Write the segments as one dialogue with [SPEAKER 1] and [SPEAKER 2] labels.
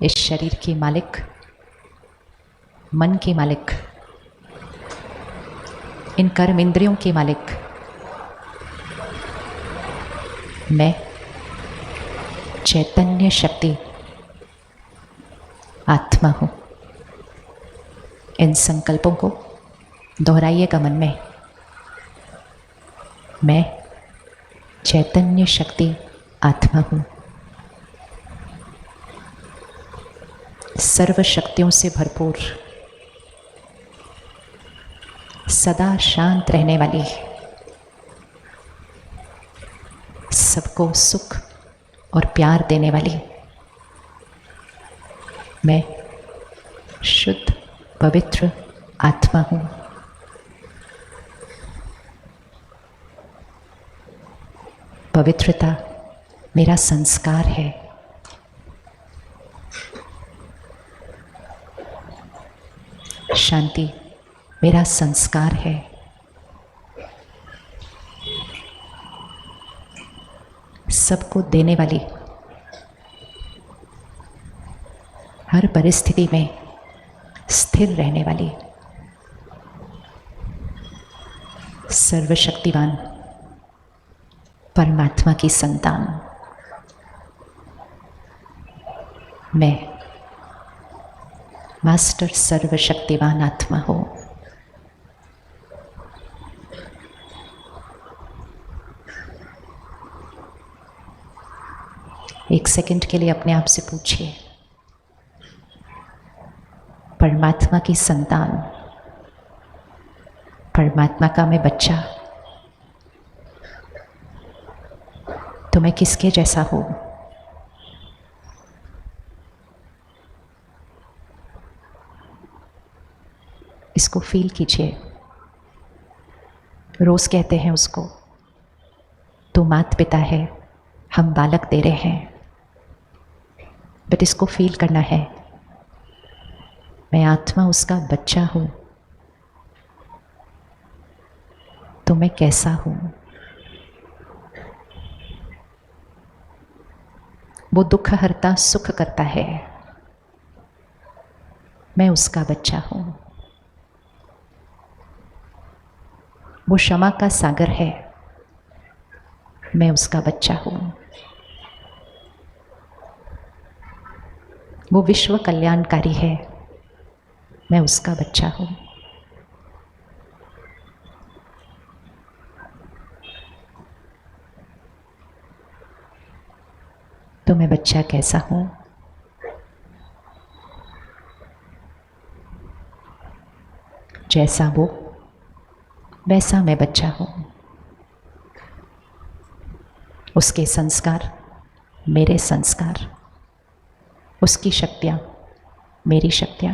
[SPEAKER 1] इस शरीर की मालिक, मन की मालिक, इन कर्म इंद्रियों की मालिक मैं चैतन्य शक्ति आत्मा हूँ। इन संकल्पों को दोहराइएगा मन में। मैं चैतन्य शक्ति आत्मा हूँ, सर्व शक्तियों से भरपूर, सदा शांत रहने वाली, सबको सुख और प्यार देने वाली मैं शुद्ध पवित्र आत्मा हूँ। पवित्रता मेरा संस्कार है। शांति मेरा संस्कार है। सबको देने वाली, हर परिस्थिति में स्थिर रहने वाली, सर्वशक्तिवान परमात्मा की संतान मैं मास्टर सर्वशक्तिवान आत्मा हूँ। एक सेकंड के लिए अपने आप से पूछिए, परमात्मा की संतान, परमात्मा का मैं बच्चा, तो मैं किसके जैसा हूँ? इसको फील कीजिए। रोज कहते हैं उसको, तू माता पिता है, हम बालक तेरे हैं, बट इसको फील करना है, मैं आत्मा उसका बच्चा हूं, तो मैं कैसा हूं? वो दुख हरता सुख करता है, मैं उसका बच्चा हूं। वो क्षमा का सागर है, मैं उसका बच्चा हूं। वो विश्व कल्याणकारी है, मैं उसका बच्चा हूं। तो मैं बच्चा कैसा हूं? जैसा वो वैसा मैं बच्चा हूं। उसके संस्कार मेरे संस्कार, उसकी शक्तियां मेरी शक्तियां,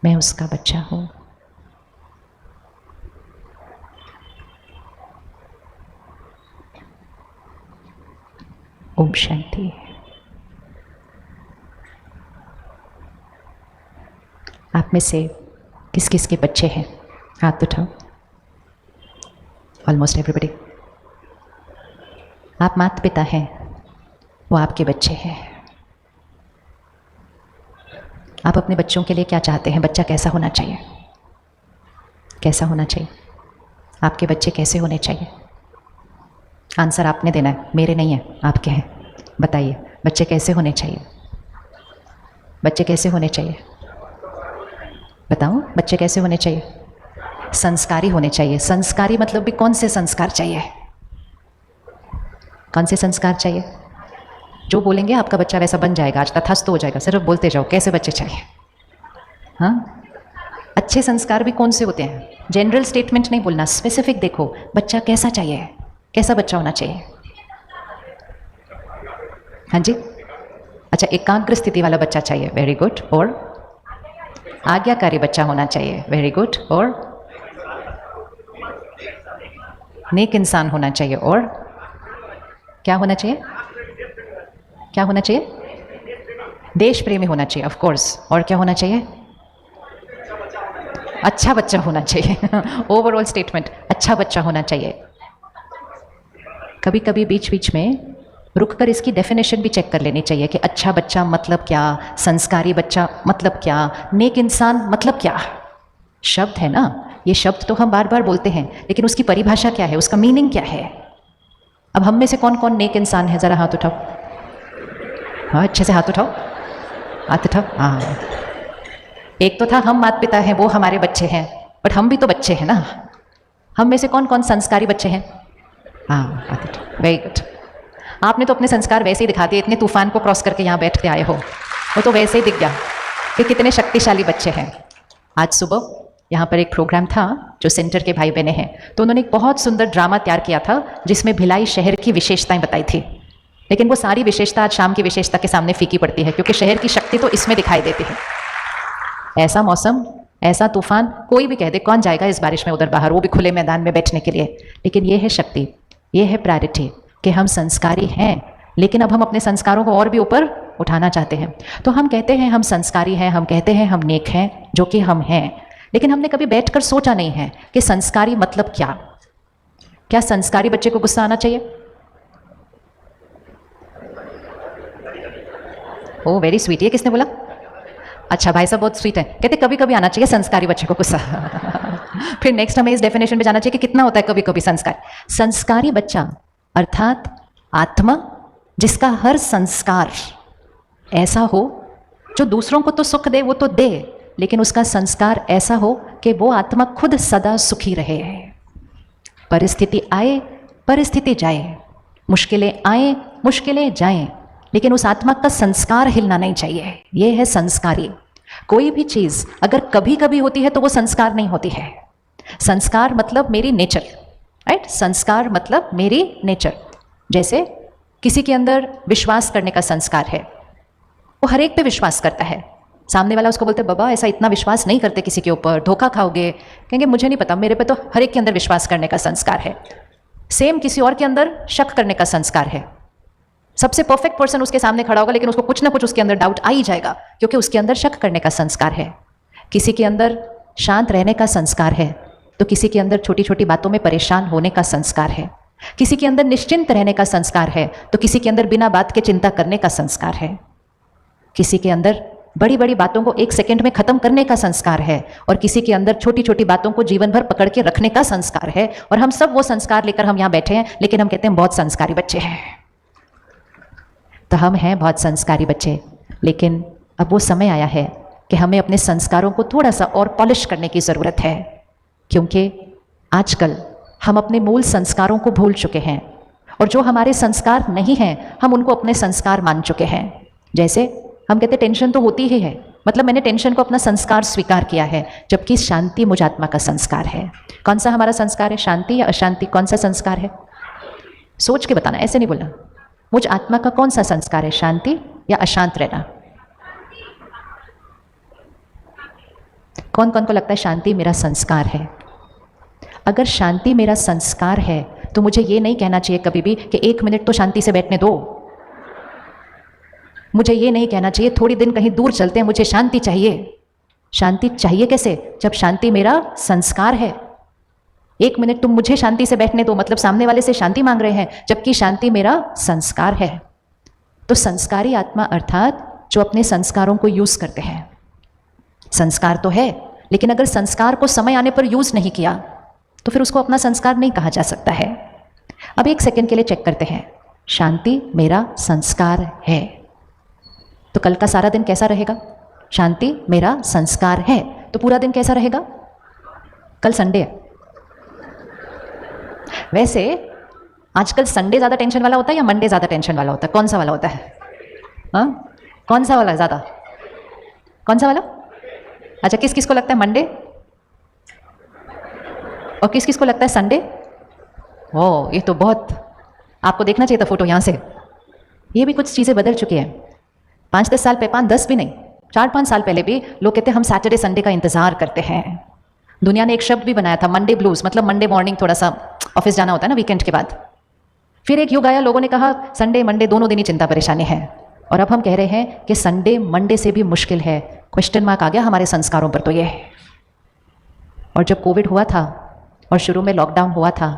[SPEAKER 1] मैं उसका बच्चा हूं। ओम शांति। आप में से किस किस के बच्चे हैं? हाथ उठाओ। Almost everybody. आप माता पिता हैं, वो आपके बच्चे हैं। आप अपने बच्चों के लिए क्या चाहते हैं? बच्चा कैसा होना चाहिए? कैसा होना चाहिए? आपके बच्चे कैसे होने चाहिए? आंसर आपने देना है, मेरे नहीं है, आपके हैं। बताइए, बच्चे कैसे होने चाहिए? बच्चे कैसे होने चाहिए? बताओ, बच्चे कैसे होने चाहिए? संस्कारी होने चाहिए। संस्कारी मतलब भी कौन से संस्कार चाहिए? कौन से संस्कार चाहिए? जो बोलेंगे आपका बच्चा वैसा बन जाएगा, आज तथास्तु हो जाएगा। सिर्फ बोलते जाओ कैसे बच्चे चाहिए। हाँ, अच्छे संस्कार भी कौन से होते हैं? जनरल स्टेटमेंट नहीं बोलना, स्पेसिफिक देखो, बच्चा कैसा चाहिए, कैसा बच्चा होना चाहिए। हाँ जी, अच्छा, एकाग्र स्थिति वाला बच्चा चाहिए, वेरी गुड। और आज्ञाकारी बच्चा होना चाहिए, वेरी गुड। और नेक इंसान होना चाहिए। और क्या होना चाहिए? क्या होना चाहिए? देश प्रेमी होना चाहिए, ऑफ कोर्स। और क्या होना चाहिए? अच्छा बच्चा होना चाहिए। ओवरऑल स्टेटमेंट, अच्छा बच्चा होना चाहिए। कभी कभी बीच बीच में रुक कर इसकी डेफिनेशन भी चेक कर लेनी चाहिए कि अच्छा बच्चा मतलब क्या, संस्कारी बच्चा मतलब क्या, नेक इंसान मतलब क्या। शब्द है ना, ये शब्द तो हम बार बार बोलते हैं, लेकिन उसकी परिभाषा क्या है, उसका मीनिंग क्या है। अब हम में से कौन कौन नेक इंसान है, जरा हाथ उठाओ। हाँ, अच्छे से हाथ उठाओ, हाथ उठाओ। हाँ, एक तो था हम माता पिता हैं, वो हमारे बच्चे हैं, बट हम भी तो बच्चे हैं ना। हम में से कौन कौन संस्कारी बच्चे हैं? हाँ, हाथ उठाओ, वेरी गुड। आपने तो अपने संस्कार वैसे ही दिखा दिए, इतने तूफान को क्रॉस करके यहाँ बैठ के आए हो, वो तो वैसे ही दिख गया कि कितने शक्तिशाली बच्चे हैं। आज सुबह यहाँ पर एक प्रोग्राम था जो सेंटर के भाई बहने हैं, तो उन्होंने एक बहुत सुंदर ड्रामा तैयार किया था जिसमें भिलाई शहर की विशेषताएं बताई थी। लेकिन वो सारी विशेषता आज शाम की विशेषता के सामने फीकी पड़ती है, क्योंकि शहर की शक्ति तो इसमें दिखाई देती है। ऐसा मौसम, ऐसा तूफान, कोई भी कह दे कौन जाएगा इस बारिश में उधर बाहर, वो भी खुले मैदान में बैठने के लिए। लेकिन ये है शक्ति, ये है प्रायोरिटी कि हम संस्कारी हैं, लेकिन अब हम अपने संस्कारों को और भी ऊपर उठाना चाहते हैं। तो हम कहते हैं हम संस्कारी हैं, हम कहते हैं हम नेक हैं, जो कि हम हैं, लेकिन हमने कभी बैठकर सोचा नहीं है कि संस्कारी मतलब क्या। क्या संस्कारी बच्चे को गुस्सा आना चाहिए? ओ वेरी स्वीट, ये किसने बोला? अच्छा, भाई साहब बहुत स्वीट है, कहते कभी कभी आना चाहिए संस्कारी बच्चे को गुस्सा। फिर नेक्स्ट हमें इस डेफिनेशन पे जाना चाहिए कि कितना होता है कभी कभी संस्कार। संस्कारी बच्चा अर्थात आत्मा जिसका हर संस्कार ऐसा हो जो दूसरों को तो सुख दे, वो तो दे, लेकिन उसका संस्कार ऐसा हो कि वो आत्मा खुद सदा सुखी रहे। परिस्थिति आए, परिस्थिति जाए, मुश्किलें आए, मुश्किलें जाएं, लेकिन उस आत्मा का संस्कार हिलना नहीं चाहिए। ये है संस्कारी। कोई भी चीज़ अगर कभी कभी होती है तो वो संस्कार नहीं होती है। संस्कार मतलब मेरी नेचर, राइट? संस्कार मतलब मेरी नेचर। जैसे किसी के अंदर विश्वास करने का संस्कार है, वो हर एक पे विश्वास करता है। सामने वाला उसको बोलते बाबा ऐसा इतना विश्वास नहीं करते किसी के ऊपर, धोखा खाओगे, कहेंगे मुझे नहीं पता, मेरे पे तो हर एक के अंदर विश्वास करने का संस्कार है। सेम किसी और के अंदर शक करने का संस्कार है। सबसे परफेक्ट पर्सन उसके सामने खड़ा होगा, लेकिन उसको कुछ ना कुछ उसके अंदर डाउट आ ही जाएगा, क्योंकि उसके अंदर शक करने का संस्कार है। किसी के अंदर शांत रहने का संस्कार है, तो किसी के अंदर छोटी छोटी बातों में परेशान होने का संस्कार है। किसी के अंदर निश्चिंत रहने का संस्कार है, तो किसी के अंदर बिना बात के चिंता करने का संस्कार है। किसी के अंदर बड़ी बड़ी बातों को एक सेकंड में खत्म करने का संस्कार है, और किसी के अंदर छोटी छोटी बातों को जीवन भर पकड़ के रखने का संस्कार है। और हम सब वो संस्कार लेकर हम यहाँ बैठे हैं, लेकिन हम कहते हैं बहुत संस्कारी बच्चे हैं। तो हम हैं बहुत संस्कारी बच्चे, लेकिन अब वो समय आया है कि हमें अपने संस्कारों को थोड़ा सा और पॉलिश करने की ज़रूरत है, क्योंकि आजकल हम अपने मूल संस्कारों को भूल चुके हैं, और जो हमारे संस्कार नहीं हैं हम उनको अपने संस्कार मान चुके हैं। जैसे हम कहते टेंशन तो होती ही है, मतलब मैंने टेंशन को अपना संस्कार स्वीकार किया है, जबकि शांति मुझ आत्मा का संस्कार है। कौन सा हमारा संस्कार है, शांति या अशांति? कौन सा संस्कार है? सोच के बताना, ऐसे नहीं बोलना। मुझ आत्मा का कौन सा संस्कार है, शांति या अशांत रहना? कौन कौन को लगता है शांति मेरा संस्कार है? अगर शांति मेरा संस्कार है तो मुझे ये नहीं कहना चाहिए कभी भी कि 1 मिनट तो शांति से बैठने दो। मुझे ये नहीं कहना चाहिए थोड़ी दिन कहीं दूर चलते हैं, मुझे शांति चाहिए। शांति चाहिए कैसे, जब शांति मेरा संस्कार है। 1 मिनट तुम मुझे शांति से बैठने दो, मतलब सामने वाले से शांति मांग रहे हैं, जबकि शांति मेरा संस्कार है। तो संस्कारी आत्मा अर्थात जो अपने संस्कारों को यूज करते हैं। संस्कार तो है, लेकिन अगर संस्कार को समय आने पर यूज नहीं किया तो फिर उसको अपना संस्कार नहीं कहा जा सकता है। अब 1 सेकंड के लिए चेक करते हैं, शांति मेरा संस्कार है, तो कल का सारा दिन कैसा रहेगा? शांति मेरा संस्कार है, तो पूरा दिन कैसा रहेगा? कल संडे है। वैसे आजकल संडे ज़्यादा टेंशन वाला होता है या मंडे ज़्यादा टेंशन वाला होता है? कौन सा वाला होता है? हाँ, कौन सा वाला ज़्यादा? कौन सा वाला? अच्छा, किस किस को लगता है मंडे और किस किस को लगता है संडे? ओह, ये तो बहुत, आपको देखना चाहिए था फोटो यहाँ से। ये भी कुछ चीज़ें बदल चुकी हैं। 5-10 साल पहले, 5-10 भी नहीं, 4-5 साल पहले भी लोग कहते हैं हम सैटरडे संडे का इंतजार करते हैं। दुनिया ने एक शब्द भी बनाया था, मंडे ब्लूज, मतलब मंडे मॉर्निंग थोड़ा सा ऑफिस जाना होता है ना वीकेंड के बाद। फिर एक युग आया, लोगों ने कहा संडे मंडे दोनों दिन ही चिंता परेशानी है, और अब हम कह रहे हैं कि संडे मंडे से भी मुश्किल है। क्वेश्चन मार्क आ गया हमारे संस्कारों पर तो ये है। और जब कोविड हुआ था और शुरू में लॉकडाउन हुआ था,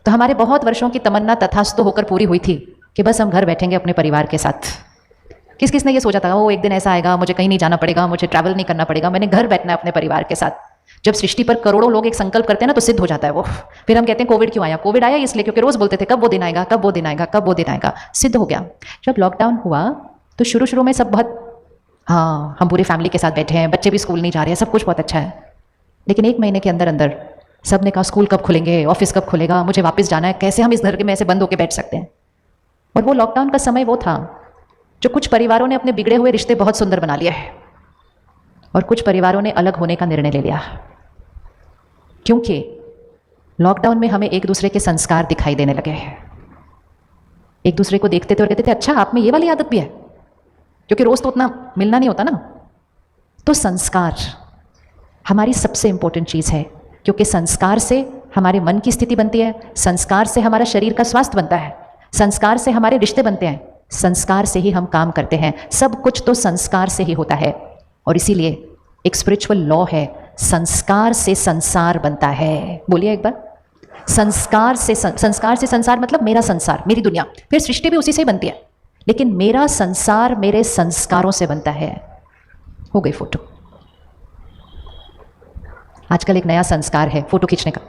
[SPEAKER 1] तो हमारे बहुत वर्षों की तमन्ना तथास्तु होकर पूरी हुई थी कि बस हम घर बैठेंगे अपने परिवार के साथ। किस किस ने ये सोचा था, वो एक दिन ऐसा आएगा, मुझे कहीं नहीं जाना पड़ेगा, मुझे ट्रैवल नहीं करना पड़ेगा, मैंने घर बैठना है अपने परिवार के साथ। जब सृष्टि पर करोड़ों लोग एक संकल्प करते हैं ना, तो सिद्ध हो जाता है वो। फिर हम कहते हैं कोविड क्यों आया? कोविड आया इसलिए क्योंकि रोज बोलते थे कब वो दिन आएगा, कब वो दिन आएगा, कब वो दिन आएगा। सिद्ध हो गया। जब लॉकडाउन हुआ तो शुरू शुरू में सब बहुत, हाँ हम पूरी फैमिली के साथ बैठे हैं, बच्चे भी स्कूल नहीं जा रहे हैं, सब कुछ बहुत अच्छा है। लेकिन 1 महीने के अंदर अंदर सब ने कहा स्कूल कब खुलेंगे, ऑफिस कब खुलेगा, मुझे वापस जाना है, कैसे हम इस घर में ऐसे बंद होकर बैठ सकते हैं। और वो लॉकडाउन का समय वो था जो कुछ परिवारों ने अपने बिगड़े हुए रिश्ते बहुत सुंदर बना लिया है और कुछ परिवारों ने अलग होने का निर्णय ले लिया, क्योंकि लॉकडाउन में हमें एक दूसरे के संस्कार दिखाई देने लगे हैं। एक दूसरे को देखते थे और कहते थे अच्छा आप में ये वाली आदत भी है, क्योंकि रोज तो उतना मिलना नहीं होता ना। तो संस्कार हमारी सबसे इंपॉर्टेंट चीज है, क्योंकि संस्कार से हमारे मन की स्थिति बनती है, संस्कार से हमारा शरीर का स्वास्थ्य बनता है, संस्कार से हमारे रिश्ते बनते हैं, संस्कार से ही हम काम करते हैं। सब कुछ तो संस्कार से ही होता है। और इसीलिए एक स्पिरिचुअल लॉ है, संस्कार से संसार बनता है। बोलिए एक बार, संस्कार से संसार मतलब मेरा संसार, मेरी दुनिया, फिर सृष्टि भी उसी से ही बनती है, लेकिन मेरा संसार मेरे संस्कारों से बनता है। हो गई फोटो। आजकल एक नया संस्कार है फोटो खींचने का।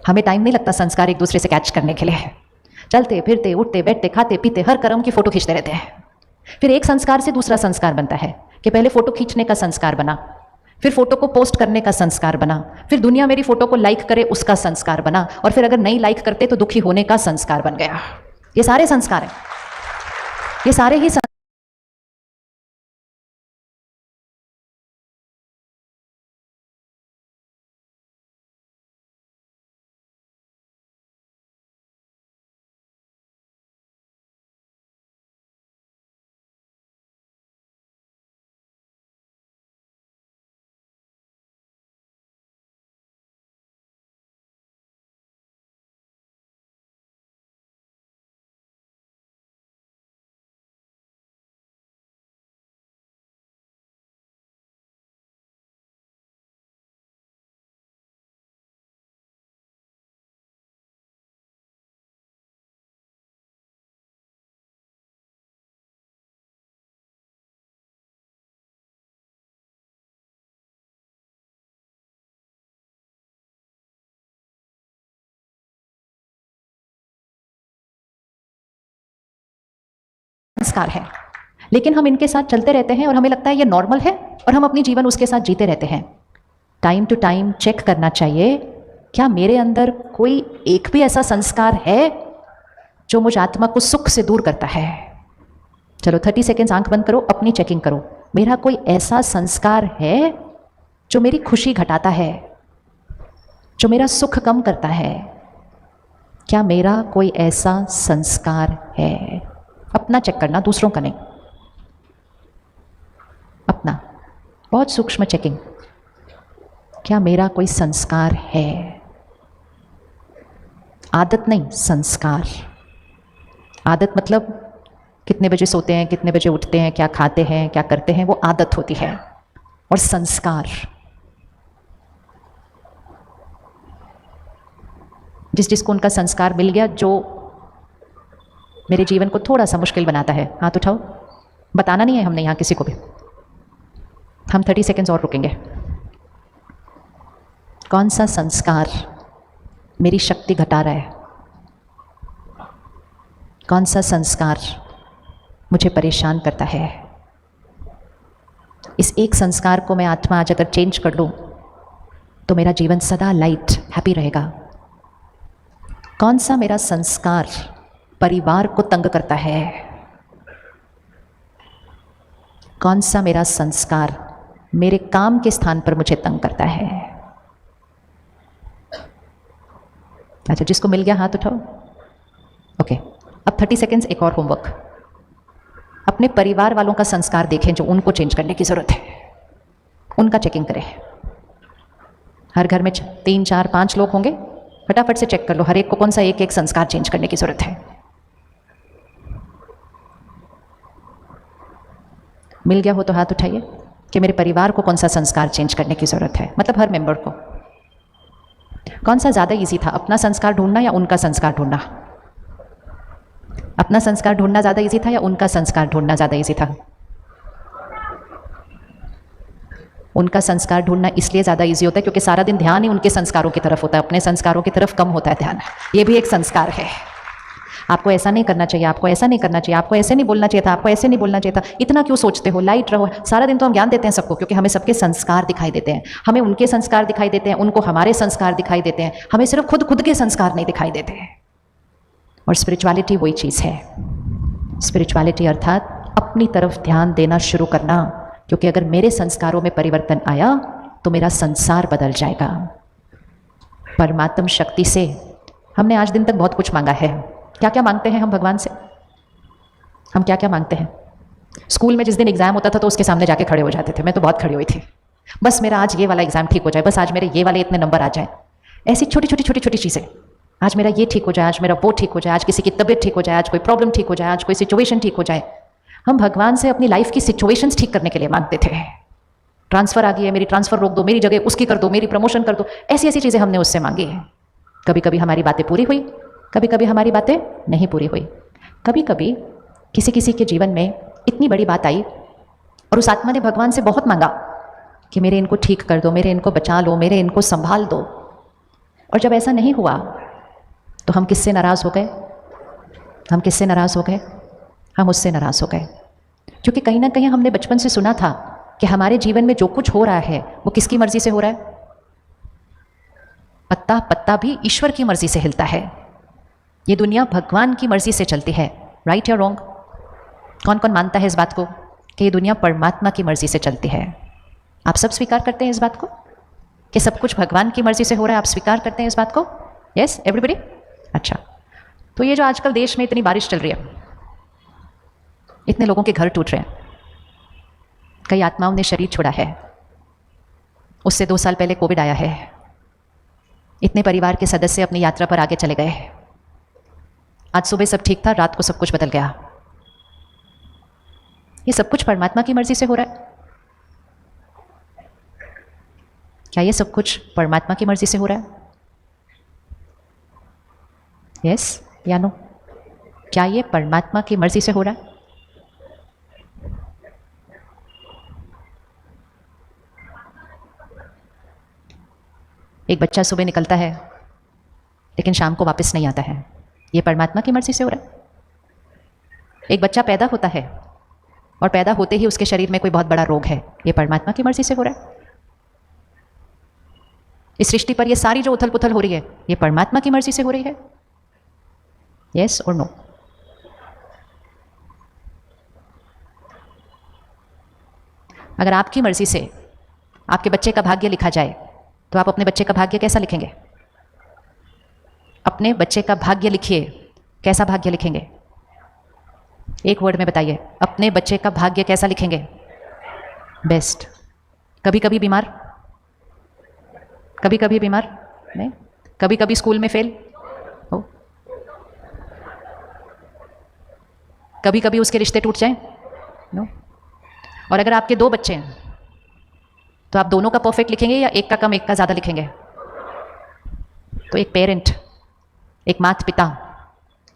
[SPEAKER 1] हमें टाइम नहीं लगता संस्कार एक दूसरे से कैच करने के लिए। चलते फिरते उठते बैठते खाते पीते हर कर्म की फोटो खींचते रहते हैं। फिर एक संस्कार से दूसरा संस्कार बनता है कि पहले फोटो खींचने का संस्कार बना, फिर फोटो को पोस्ट करने का संस्कार बना, फिर दुनिया मेरी फोटो को लाइक करे उसका संस्कार बना, और फिर अगर नहीं लाइक करते तो दुखी होने का संस्कार बन गया। ये सारे संस्कार हैं, ये सारे ही संस्कार है, लेकिन हम इनके साथ चलते रहते हैं और हमें लगता है ये नॉर्मल है और हम अपनी जीवन उसके साथ जीते रहते हैं। टाइम टू टाइम चेक करना चाहिए, क्या मेरे अंदर कोई एक भी ऐसा संस्कार है जो मुझ आत्मा को सुख से दूर करता है। चलो 30 सेकेंड्स आंख बंद करो, अपनी चेकिंग करो। मेरा कोई ऐसा संस्कार है जो मेरी खुशी घटाता है, जो मेरा सुख कम करता है? क्या मेरा कोई ऐसा संस्कार है? अपना चेक करना, दूसरों का नहीं, अपना। बहुत सूक्ष्म चेकिंग। क्या मेरा कोई संस्कार है? आदत नहीं, संस्कार। आदत मतलब कितने बजे सोते हैं, कितने बजे उठते हैं, क्या खाते हैं, क्या करते हैं, वो आदत होती है। और संस्कार जिसको उनका संस्कार मिल गया, जो मेरे जीवन को थोड़ा सा मुश्किल बनाता है, हाथ उठाओ। बताना नहीं है हमने यहाँ किसी को भी। हम 30 सेकेंड्स और रुकेंगे। कौन सा संस्कार मेरी शक्ति घटा रहा है? कौन सा संस्कार मुझे परेशान करता है? इस एक संस्कार को मैं आत्मा आज अगर चेंज कर लूं तो मेरा जीवन सदा लाइट, हैप्पी रहेगा। कौन सा मेरा संस्कार परिवार को तंग करता है? कौन सा मेरा संस्कार मेरे काम के स्थान पर मुझे तंग करता है? अच्छा, जिसको मिल गया हाथ उठाओ। ओके, अब 30 सेकेंड्स एक और होमवर्क। अपने परिवार वालों का संस्कार देखें जो उनको चेंज करने की जरूरत है, उनका चेकिंग करें। हर घर में 3, 4, 5 लोग होंगे, फटाफट से चेक कर लो हर एक को कौन सा एक एक संस्कार चेंज करने की जरूरत है। मिल गया हो तो हाथ उठाइए कि मेरे परिवार को कौन सा संस्कार चेंज करने की जरूरत है, मतलब हर मेंबर को। कौन सा ज़्यादा इजी था, अपना संस्कार ढूंढना या उनका संस्कार ढूंढना? अपना संस्कार ढूंढना ज़्यादा इजी था या उनका संस्कार ढूंढना ज़्यादा इजी था? उनका संस्कार ढूंढना इसलिए ज़्यादा इजी होता है क्योंकि सारा दिन ध्यान ही उनके संस्कारों की तरफ होता है, अपने संस्कारों की तरफ कम होता है ध्यान। ये भी एक संस्कार है। आपको ऐसा नहीं करना चाहिए, आपको ऐसा नहीं करना चाहिए, आपको ऐसे नहीं बोलना चाहिए था, आपको ऐसे नहीं बोलना चाहिए था, इतना क्यों सोचते हो, लाइट रहो। सारा दिन तो हम ज्ञान देते हैं सबको, क्योंकि हमें सबके संस्कार दिखाई देते हैं, हमें उनके संस्कार दिखाई देते हैं, उनको हमारे संस्कार दिखाई देते हैं, हमें सिर्फ खुद के संस्कार नहीं दिखाई देते हैं। और स्पिरिचुअलिटी वही चीज़ है। स्पिरिचुअलिटी अर्थात अपनी तरफ ध्यान देना शुरू करना, क्योंकि अगर मेरे संस्कारों में परिवर्तन आया तो मेरा संसार बदल जाएगा। परमात्म शक्ति से हमने आज दिन तक बहुत कुछ मांगा है। क्या क्या मांगते हैं हम भगवान से? हम क्या क्या मांगते हैं? स्कूल में जिस दिन एग्जाम होता था तो उसके सामने जाके खड़े हो जाते थे, मैं तो बहुत खड़ी हुई थी, बस मेरा आज ये वाला एग्जाम ठीक हो जाए, बस आज मेरे ये वाले इतने नंबर आ जाए। ऐसी छोटी छोटी चीज़ें, आज मेरा ये ठीक हो जाए, आज मेरा वो ठीक हो जाए, आज किसी की तबीयत ठीक हो जाए, आज कोई प्रॉब्लम ठीक हो जाए, आज कोई सिचुएशन ठीक हो जाए। हम भगवान से अपनी लाइफ की सिचुएशंस ठीक करने के लिए मांगते थे। ट्रांसफ़र आ गई है, मेरी ट्रांसफ़र रोक दो, मेरी जगह उसकी कर दो, मेरी प्रमोशन कर दो, ऐसी ऐसी चीज़ें हमने उससे मांगी है। कभी कभी हमारी बातें पूरी हुई, कभी कभी हमारी बातें नहीं पूरी हुई। कभी कभी किसी के जीवन में इतनी बड़ी बात आई और उस आत्मा ने भगवान से बहुत मांगा कि मेरे इनको ठीक कर दो, मेरे इनको बचा लो, मेरे इनको संभाल दो। और जब ऐसा नहीं हुआ तो हम किससे नाराज़ हो गए? हम किससे नाराज़ हो गए? हम उससे नाराज़ हो गए, क्योंकि कहीं ना कहीं हमने बचपन से सुना था कि हमारे जीवन में जो कुछ हो रहा है वो किसकी मर्जी से हो रहा है? पत्ता पत्ता भी ईश्वर की मर्जी से हिलता है। ये दुनिया भगवान की मर्जी से चलती है। राइट या रॉन्ग? कौन कौन मानता है इस बात को कि ये दुनिया परमात्मा की मर्जी से चलती है? आप सब स्वीकार करते हैं इस बात को कि सब कुछ भगवान की मर्जी से हो रहा है? आप स्वीकार करते हैं इस बात को? Yes everybody? अच्छा, तो ये जो आजकल देश में इतनी बारिश चल रही है, इतने लोगों के घर टूट रहे हैं, कई आत्माओं ने शरीर छोड़ा है, उससे 2 साल पहले कोविड आया है, इतने परिवार के सदस्य अपनी यात्रा पर आगे चले गए, आज सुबह सब ठीक था, रात को सब कुछ बदल गया। ये सब कुछ परमात्मा की मर्जी से हो रहा है? क्या ये सब कुछ परमात्मा की मर्जी से हो रहा है? यस या नो? क्या ये परमात्मा की मर्जी से हो रहा है? एक बच्चा सुबह निकलता है लेकिन शाम को वापस नहीं आता है, ये परमात्मा की मर्जी से हो रहा है? एक बच्चा पैदा होता है और पैदा होते ही उसके शरीर में कोई बहुत बड़ा रोग है, ये परमात्मा की मर्जी से हो रहा है? इस सृष्टि पर ये सारी जो उथल पुथल हो रही है, ये परमात्मा की मर्जी से हो रही है? यस और नो? अगर आपकी मर्जी से आपके बच्चे का भाग्य लिखा जाए तो आप अपने बच्चे का भाग्य कैसा लिखेंगे? अपने बच्चे का भाग्य लिखिए, कैसा भाग्य लिखेंगे? एक वर्ड में बताइए, अपने बच्चे का भाग्य कैसा लिखेंगे? बेस्ट। कभी कभी बीमार? कभी कभी बीमार नहीं? कभी कभी स्कूल में फेल हो? कभी कभी उसके रिश्ते टूट जाएं? नो? और अगर आपके 2 बच्चे हैं तो आप दोनों का परफेक्ट लिखेंगे या एक का कम एक का ज़्यादा लिखेंगे? तो एक पेरेंट, एक माता पिता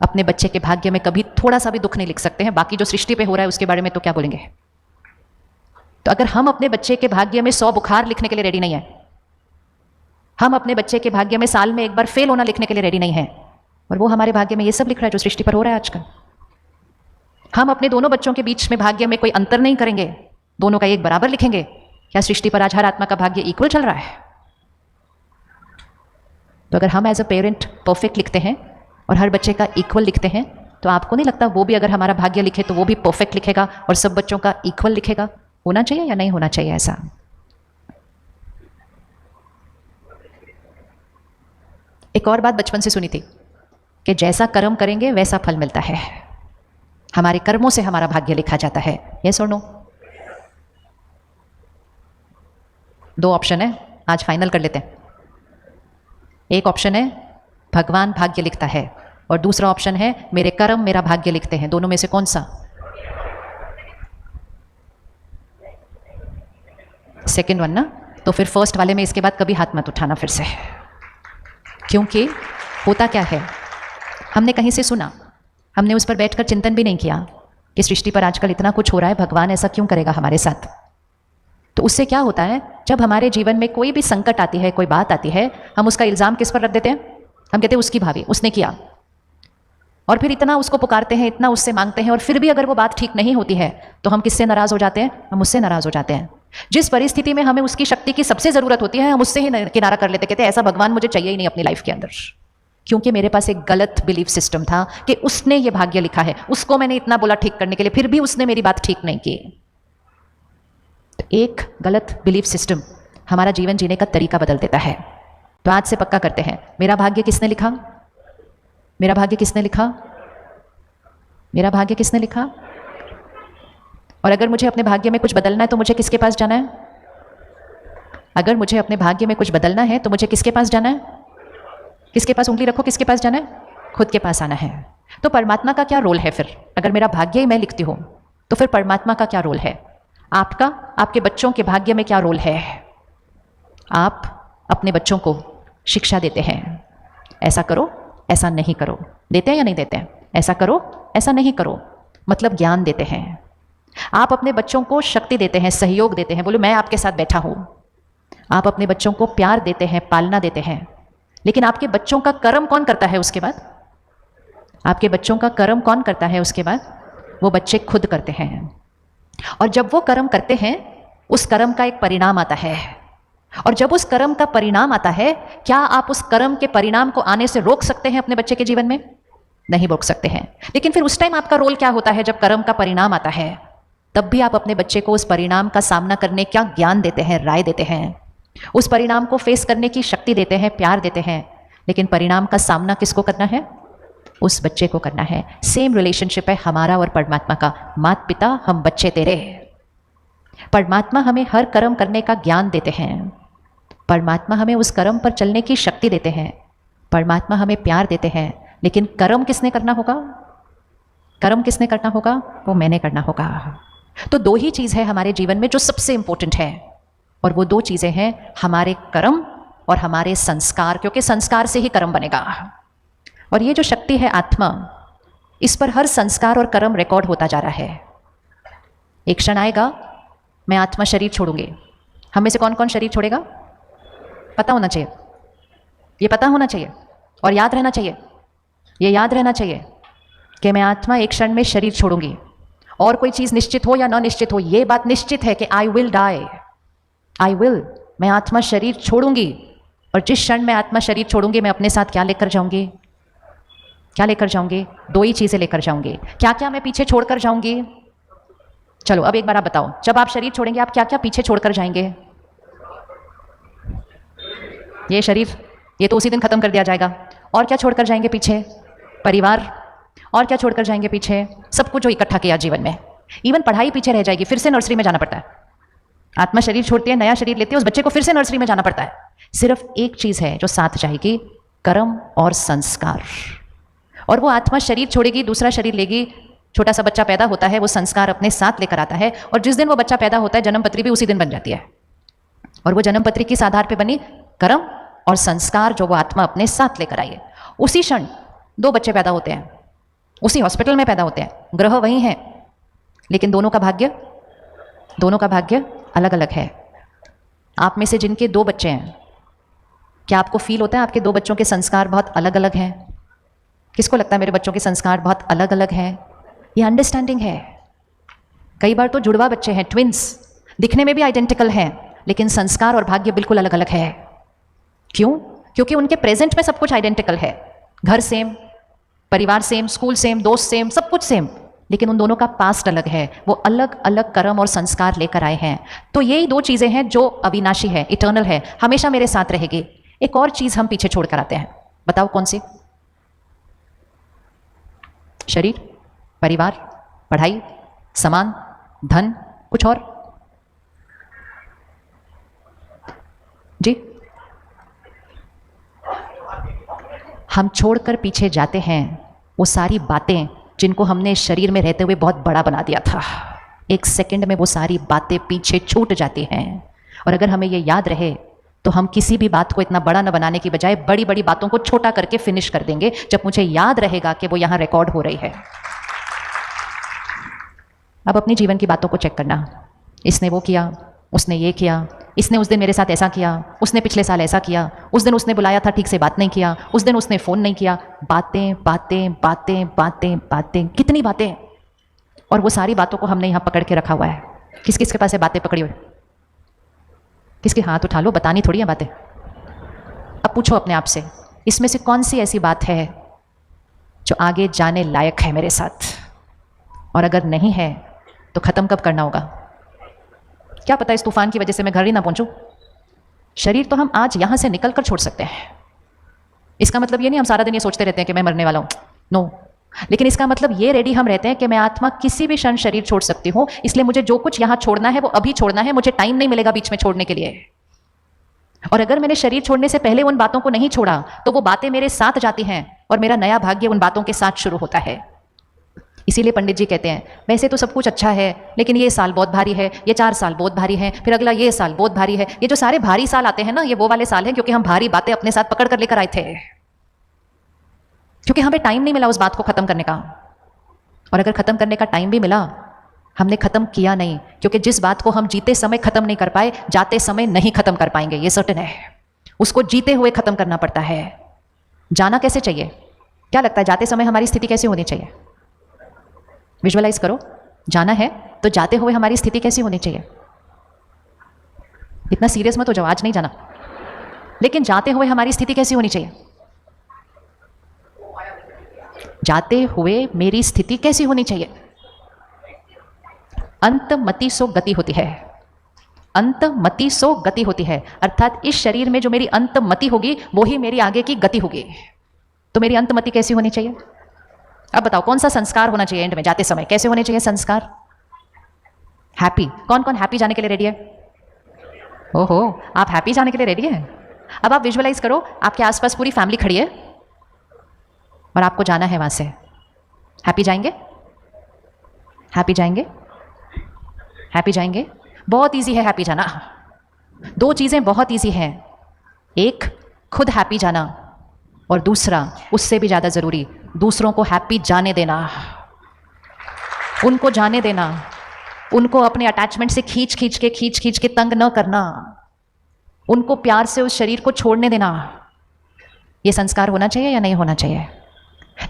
[SPEAKER 1] अपने बच्चे के भाग्य में कभी थोड़ा सा भी दुख नहीं लिख सकते हैं, बाकी जो सृष्टि पे हो रहा है उसके बारे में तो क्या बोलेंगे? तो अगर हम अपने बच्चे के भाग्य में 100 बुखार लिखने के लिए रेडी नहीं है, हम अपने बच्चे के भाग्य में साल में एक बार फेल होना लिखने के लिए रेडी नहीं है, और वो हमारे भाग्य में ये सब लिख रहा है जो सृष्टि पर हो रहा है आजकल, हम अपने दोनों बच्चों के बीच में भाग्य में कोई अंतर नहीं करेंगे, दोनों का एक बराबर लिखेंगे, क्या सृष्टि पर आज हर आत्मा का भाग्य इक्वल चल रहा है? तो अगर हम एज अ पेरेंट परफेक्ट लिखते हैं और हर बच्चे का इक्वल लिखते हैं, तो आपको नहीं लगता वो भी अगर हमारा भाग्य लिखे तो वो भी परफेक्ट लिखेगा और सब बच्चों का इक्वल लिखेगा? होना चाहिए या नहीं होना चाहिए ऐसा? एक और बात बचपन से सुनी थी कि जैसा कर्म करेंगे वैसा फल मिलता है, हमारे कर्मों से हमारा भाग्य लिखा जाता है। यस और नो? 2 ऑप्शन है, आज फाइनल कर लेते हैं। एक ऑप्शन है भगवान भाग्य लिखता है और दूसरा ऑप्शन है मेरे कर्म मेरा भाग्य लिखते हैं। दोनों में से कौन सा? सेकंड वन ना? तो फिर फर्स्ट वाले में इसके बाद कभी हाथ मत उठाना फिर से, क्योंकि होता क्या है, हमने कहीं से सुना, हमने उस पर बैठकर चिंतन भी नहीं किया कि सृष्टि पर आजकल इतना कुछ हो रहा है, भगवान ऐसा क्यों करेगा हमारे साथ। तो उससे क्या होता है, जब हमारे जीवन में कोई भी संकट आती है, कोई बात आती है, हम उसका इल्ज़ाम किस पर रख देते हैं? हम कहते हैं उसकी भाभी, उसने किया। और फिर इतना उसको पुकारते हैं, इतना उससे मांगते हैं, और फिर भी अगर वो बात ठीक नहीं होती है तो हम किससे नाराज़ हो जाते हैं? हम उससे नाराज़ हो जाते हैं। जिस परिस्थिति में हमें उसकी शक्ति की सबसे ज़रूरत होती है, हम उससे ही किनारा कर लेते, कहते हैं ऐसा भगवान मुझे चाहिए ही नहीं अपनी लाइफ के अंदर, क्योंकि मेरे पास एक गलत बिलीफ सिस्टम था कि उसने ये भाग्य लिखा है, उसको मैंने इतना बोला ठीक करने के लिए, फिर भी उसने मेरी बात ठीक नहीं की। तो एक गलत बिलीफ सिस्टम हमारा जीवन जीने का तरीका बदल देता है। तो आज से पक्का करते हैं, मेरा भाग्य किसने लिखा? मेरा भाग्य किसने लिखा? मेरा भाग्य किसने लिखा? और अगर मुझे अपने भाग्य में कुछ बदलना है तो मुझे किसके पास जाना है? अगर मुझे अपने भाग्य में कुछ बदलना है तो मुझे किसके पास जाना है? किसके पास उंगली रखो, किसके पास जाना है? खुद के पास आना है। तो परमात्मा का क्या रोल है फिर? अगर मेरा भाग्य ही मैं लिखती हूँ तो फिर परमात्मा का क्या रोल है? आपका, आपके बच्चों के भाग्य में क्या रोल है? आप अपने बच्चों को शिक्षा देते हैं, ऐसा करो, ऐसा नहीं करो। देते हैं या नहीं देते हैं? ऐसा करो, ऐसा नहीं करो, मतलब ज्ञान देते हैं। आप अपने बच्चों को शक्ति देते हैं, सहयोग देते हैं, बोलो मैं आपके साथ बैठा हूँ। आप अपने बच्चों को प्यार देते हैं, पालना देते हैं। लेकिन आपके बच्चों का कर्म कौन करता है उसके बाद? आपके बच्चों का कर्म कौन करता है उसके बाद? वो बच्चे खुद करते हैं। और जब वो कर्म करते हैं, उस कर्म का एक परिणाम आता है। और जब उस कर्म का परिणाम आता है, क्या आप उस कर्म के परिणाम को आने से रोक सकते हैं अपने बच्चे के जीवन में? नहीं रोक सकते हैं। लेकिन फिर उस टाइम आपका रोल क्या होता है जब कर्म का परिणाम आता है? तब भी आप अपने बच्चे को उस परिणाम का सामना करने का ज्ञान देते हैं, राय देते हैं, उस परिणाम को फेस करने की शक्ति देते हैं, प्यार देते हैं। लेकिन परिणाम का सामना किसको करना है? उस बच्चे को करना है। सेम रिलेशनशिप है हमारा और परमात्मा का। माता पिता, हम बच्चे तेरे। परमात्मा हमें हर कर्म करने का ज्ञान देते हैं, परमात्मा हमें उस कर्म पर चलने की शक्ति देते हैं, परमात्मा हमें प्यार देते हैं। लेकिन कर्म किसने करना होगा? कर्म किसने करना होगा? वो मैंने करना होगा। तो दो ही चीज़ है हमारे जीवन में जो सबसे इंपॉर्टेंट है, और वो दो चीज़ें हैं हमारे कर्म और हमारे संस्कार, क्योंकि संस्कार से ही कर्म बनेगा। और ये जो शक्ति है आत्मा, इस पर हर संस्कार और कर्म रिकॉर्ड होता जा रहा है। एक क्षण आएगा, मैं आत्मा शरीर छोड़ूंगी। हम में से कौन कौन शरीर छोड़ेगा? पता होना चाहिए, ये पता होना चाहिए और याद रहना चाहिए। ये याद रहना चाहिए कि मैं आत्मा एक क्षण में शरीर छोड़ूंगी। और कोई चीज़ निश्चित हो या न निश्चित हो, ये बात निश्चित है कि I will die, I will, मैं आत्मा शरीर छोड़ूंगी। और जिस क्षण मैं आत्मा शरीर छोड़ूंगी, मैं अपने साथ क्या लेकर जाऊंगी? क्या लेकर जाऊंगी? दो ही चीज़ें लेकर जाऊंगी। क्या क्या मैं पीछे छोड़कर जाऊंगी? चलो अब एक बार आप बताओ, जब आप शरीर छोड़ेंगे आप क्या क्या पीछे छोड़कर जाएंगे? ये शरीर, ये तो उसी दिन खत्म कर दिया जाएगा। और क्या छोड़कर जाएंगे पीछे? परिवार। और क्या छोड़कर जाएंगे पीछे? सब कुछ जो इकट्ठा किया जीवन में। इवन पढ़ाई पीछे रह जाएगी, फिर से नर्सरी में जाना पड़ता है। आत्मा शरीर छोड़ती है, नया शरीर लेती है, उस बच्चे को फिर से नर्सरी में जाना पड़ता है। सिर्फ एक चीज़ है जो साथ जाएगी, कर्म और संस्कार। और वो आत्मा शरीर छोड़ेगी, दूसरा शरीर लेगी, छोटा सा बच्चा पैदा होता है, वो संस्कार अपने साथ लेकर आता है। और जिस दिन वो बच्चा पैदा होता है, जन्म पत्री भी उसी दिन बन जाती है। और वो जन्म पत्री किस आधार पर बनी? कर्म और संस्कार जो वो आत्मा अपने साथ लेकर आई है। उसी क्षण दो बच्चे पैदा होते हैं, उसी हॉस्पिटल में पैदा होते हैं, ग्रह वही हैं, लेकिन दोनों का भाग्य अलग अलग है। आप में से जिनके दो बच्चे हैं, क्या आपको फील होता है आपके दो बच्चों के संस्कार बहुत अलग अलग हैं? किसको लगता है मेरे बच्चों के संस्कार बहुत अलग अलग हैं? ये अंडरस्टैंडिंग है। कई बार तो जुड़वा बच्चे हैं, ट्विंस, दिखने में भी आइडेंटिकल हैं, लेकिन संस्कार और भाग्य बिल्कुल अलग अलग है। क्यों? क्योंकि उनके प्रेजेंट में सब कुछ आइडेंटिकल है, घर सेम, परिवार सेम, स्कूल सेम, दोस्त सेम, सब कुछ सेम, लेकिन उन दोनों का पास्ट अलग है। वो अलग अलग कर्म और संस्कार लेकर आए हैं। तो यही दो चीज़ें हैं जो अविनाशी है, इटर्नल है, हमेशा मेरे साथ रहेगी। एक और चीज़ हम पीछे छोड़ कर आते हैं, बताओ कौन सी? शरीर, परिवार, पढ़ाई, सामान, धन, कुछ और? जी, हम छोड़कर पीछे जाते हैं वो सारी बातें जिनको हमने शरीर में रहते हुए बहुत बड़ा बना दिया था। एक सेकंड में वो सारी बातें पीछे छूट जाती हैं। और अगर हमें ये याद रहे तो हम किसी भी बात को इतना बड़ा न बनाने की बजाय बड़ी बड़ी बातों को छोटा करके फिनिश कर देंगे, जब मुझे याद रहेगा कि वो यहां रिकॉर्ड हो रही है। अब अपनी जीवन की बातों को चेक करना, इसने वो किया, उसने ये किया, इसने उस दिन मेरे साथ ऐसा किया, उसने पिछले साल ऐसा किया, उस दिन उसने बुलाया था ठीक से बात नहीं किया, उस दिन उसने फ़ोन नहीं किया। बातें बातें बातें बातें बातें, कितनी बातें। और वो सारी बातों को हमने यहाँ पकड़ के रखा हुआ है। किस किस के पास है बातें पकड़ी हुई? किसके हाथ उठा लो, बतानी थोड़ी है बातें। अब पूछो अपने आप से, इसमें से कौन सी ऐसी बात है जो आगे जाने लायक है मेरे साथ? और अगर नहीं है तो ख़त्म कब करना होगा? क्या पता इस तूफान की वजह से मैं घर ही ना पहुंचूं। शरीर तो हम आज यहां से निकल कर छोड़ सकते हैं। इसका मतलब ये नहीं हम सारा दिन ये सोचते रहते हैं कि मैं मरने वाला हूं, नो। लेकिन इसका मतलब ये रेडी हम रहते हैं कि मैं आत्मा किसी भी क्षण शरीर छोड़ सकती हूं, इसलिए मुझे जो कुछ यहां छोड़ना है वो अभी छोड़ना है, मुझे टाइम नहीं मिलेगा बीच में छोड़ने के लिए। और अगर मैंने शरीर छोड़ने से पहले उन बातों को नहीं छोड़ा तो वो बातें मेरे साथ जाती हैं और मेरा नया भाग्य उन बातों के साथ शुरू होता है। इसीलिए पंडित जी कहते हैं वैसे तो सब कुछ अच्छा है, लेकिन ये साल बहुत भारी है, ये 4 साल बहुत भारी है, फिर अगला ये साल बहुत भारी है। ये जो सारे भारी साल आते हैं ना, ये वो वाले साल हैं क्योंकि हम भारी बातें अपने साथ पकड़ कर लेकर आए थे, क्योंकि हमें टाइम नहीं मिला उस बात को खत्म करने का। और अगर खत्म करने का टाइम भी मिला, हमने खत्म किया नहीं, क्योंकि जिस बात को हम जीते समय खत्म नहीं कर पाए, जाते समय नहीं खत्म कर पाएंगे, ये सर्टेन है। उसको जीते हुए खत्म करना पड़ता है। जाना कैसे चाहिए? क्या लगता है जाते समय हमारी स्थिति कैसी होनी चाहिए? विजुअलाइज करो, जाना है तो जाते हुए हमारी स्थिति कैसी होनी चाहिए? इतना सीरियस मत हो जाओ, आज नहीं जाना, लेकिन जाते हुए हमारी स्थिति कैसी होनी चाहिए? जाते हुए मेरी स्थिति कैसी होनी चाहिए? अंतमति सो गति होती है, अंतमति सो गति होती है। अर्थात इस शरीर में जो मेरी अंतमति होगी वो ही मेरी आगे की गति होगी। तो मेरी अंतमति कैसी होनी चाहिए? अब बताओ कौन सा संस्कार होना चाहिए एंड में जाते समय? कैसे होने चाहिए संस्कार? हैप्पी। कौन कौन हैप्पी जाने के लिए रेडी है? ओहो, आप हैप्पी जाने के लिए रेडी है? अब आप विजुअलाइज करो, आपके आसपास पूरी फैमिली खड़ी है और आपको जाना है वहां से। हैप्पी जाएंगे? हैप्पी जाएंगे? हैप्पी जाएंगे? बहुत इजी है हैप्पी जाना। 2 चीजें बहुत इजी हैं, एक खुद हैप्पी जाना और दूसरा उससे भी ज्यादा जरूरी दूसरों को हैप्पी जाने देना, उनको जाने देना, उनको अपने अटैचमेंट से खींच खींच के तंग न करना, उनको प्यार से उस शरीर को छोड़ने देना। ये संस्कार होना चाहिए या नहीं होना चाहिए?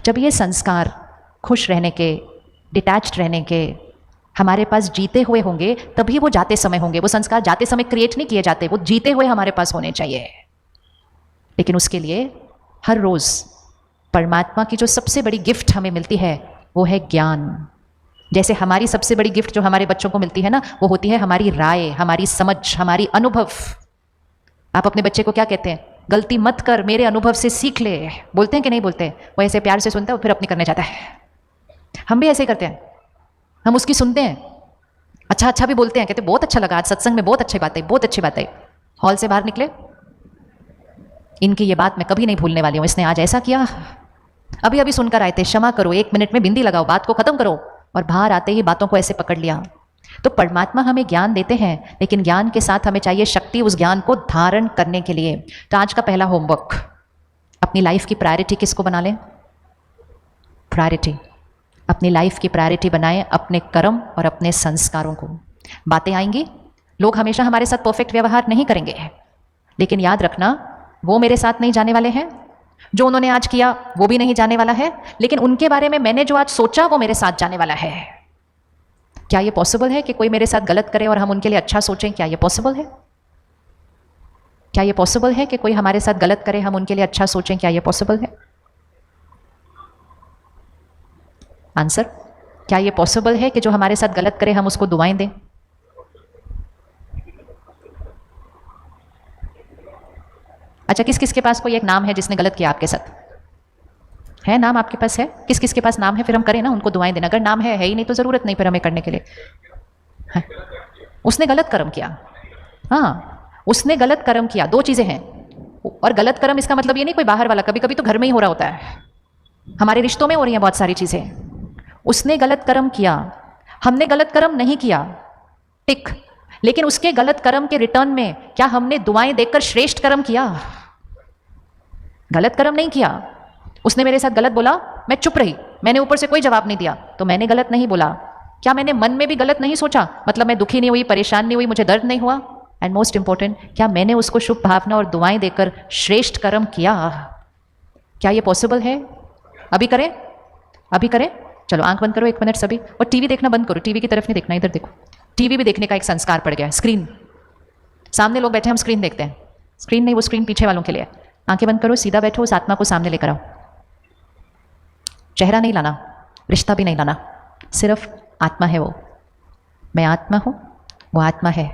[SPEAKER 1] जब ये संस्कार खुश रहने के, डिटैच्ड रहने के हमारे पास जीते हुए होंगे, तभी वो जाते समय होंगे। वो संस्कार जाते समय क्रिएट नहीं किए जाते, वो जीते हुए हमारे पास होने चाहिए। लेकिन उसके लिए हर रोज परमात्मा की जो सबसे बड़ी गिफ्ट हमें मिलती है वो है ज्ञान। जैसे हमारी सबसे बड़ी गिफ्ट जो हमारे बच्चों को मिलती है ना, वो होती है हमारी राय, हमारी समझ, हमारी अनुभव। आप अपने बच्चे को क्या कहते हैं? गलती मत कर, मेरे अनुभव से सीख ले। बोलते हैं कि नहीं बोलते? वो ऐसे प्यार से सुनता है और फिर अपनी करने जाता है। हम भी ऐसे ही करते हैं, हम उसकी सुनते हैं, अच्छा अच्छा भी बोलते हैं, कहते बहुत अच्छा लगा आज सत्संग में, बहुत अच्छी बात है, बहुत अच्छी बात है। हॉल से बाहर निकले, इनकी ये बात मैं कभी नहीं भूलने वाली हूँ, इसने आज ऐसा किया, अभी अभी सुनकर आए थे, क्षमा करो, 1 मिनट में बिंदी लगाओ, बात को खत्म करो। और बाहर आते ही बातों को ऐसे पकड़ लिया। तो परमात्मा हमें ज्ञान देते हैं, लेकिन ज्ञान के साथ हमें चाहिए शक्ति उस ज्ञान को धारण करने के लिए। तो आज का पहला होमवर्क, अपनी लाइफ की प्रायोरिटी किसको बना लें? प्रायोरिटी, अपनी लाइफ की प्रायोरिटी बनाएं अपने कर्म और अपने संस्कारों को। बातें आएंगी, लोग हमेशा हमारे साथ परफेक्ट व्यवहार नहीं करेंगे, लेकिन याद रखना वो मेरे साथ नहीं जाने वाले हैं, जो उन्होंने आज किया वो भी नहीं जाने वाला है, लेकिन उनके बारे में मैंने जो आज सोचा वो मेरे साथ जाने वाला है। क्या ये पॉसिबल है कि कोई मेरे साथ गलत करे और हम उनके लिए अच्छा सोचें? क्या ये पॉसिबल है? क्या ये पॉसिबल है कि कोई हमारे साथ गलत करे, हम उनके लिए अच्छा सोचें? क्या ये पॉसिबल है? आंसर, क्या ये पॉसिबल है कि जो हमारे साथ गलत करे हम उसको दुआएं दें? अच्छा, किस किस के पास कोई एक नाम है जिसने गलत किया आपके साथ? है नाम आपके पास? है किस किस के पास नाम है? फिर हम करें ना उनको दुआएं देना। अगर नाम है ही नहीं तो जरूरत नहीं फिर हमें करने के लिए। है, उसने गलत कर्म किया, हाँ उसने गलत कर्म किया। 2 चीजें हैं, और गलत कर्म इसका मतलब ये नहीं कोई बाहर वाला, कभी कभी तो घर में ही हो रहा होता है, हमारे रिश्तों में हो रही हैं बहुत सारी चीजें। उसने गलत कर्म किया, हमने गलत कर्म नहीं किया, टिक। लेकिन उसके गलत कर्म के रिटर्न में क्या हमने दुआएं देकर श्रेष्ठ कर्म किया? गलत कर्म नहीं किया। उसने मेरे साथ गलत बोला, मैं चुप रही, मैंने ऊपर से कोई जवाब नहीं दिया, तो मैंने गलत नहीं बोला। क्या मैंने मन में भी गलत नहीं सोचा? मतलब मैं दुखी नहीं हुई, परेशान नहीं हुई, मुझे दर्द नहीं हुआ? एंड मोस्ट इंपॉर्टेंट, क्या मैंने उसको शुभ भावना और दुआएं देकर श्रेष्ठ कर्म किया? क्या ये पॉसिबल है? अभी करें? अभी करें? चलो आंख बंद करो 1 मिनट सभी, और टीवी देखना बंद करो। टीवी की तरफ नहीं देखना, इधर देखो। टीवी भी देखने का एक संस्कार पड़ गया है। स्क्रीन सामने लोग बैठे, हम स्क्रीन देखते हैं। स्क्रीन नहीं, वो स्क्रीन पीछे वालों के लिए है। आंखें बंद करो, सीधा बैठो, उस आत्मा को सामने लेकर आओ। चेहरा नहीं लाना, रिश्ता भी नहीं लाना, सिर्फ आत्मा है वो। मैं आत्मा हूं, वो आत्मा है।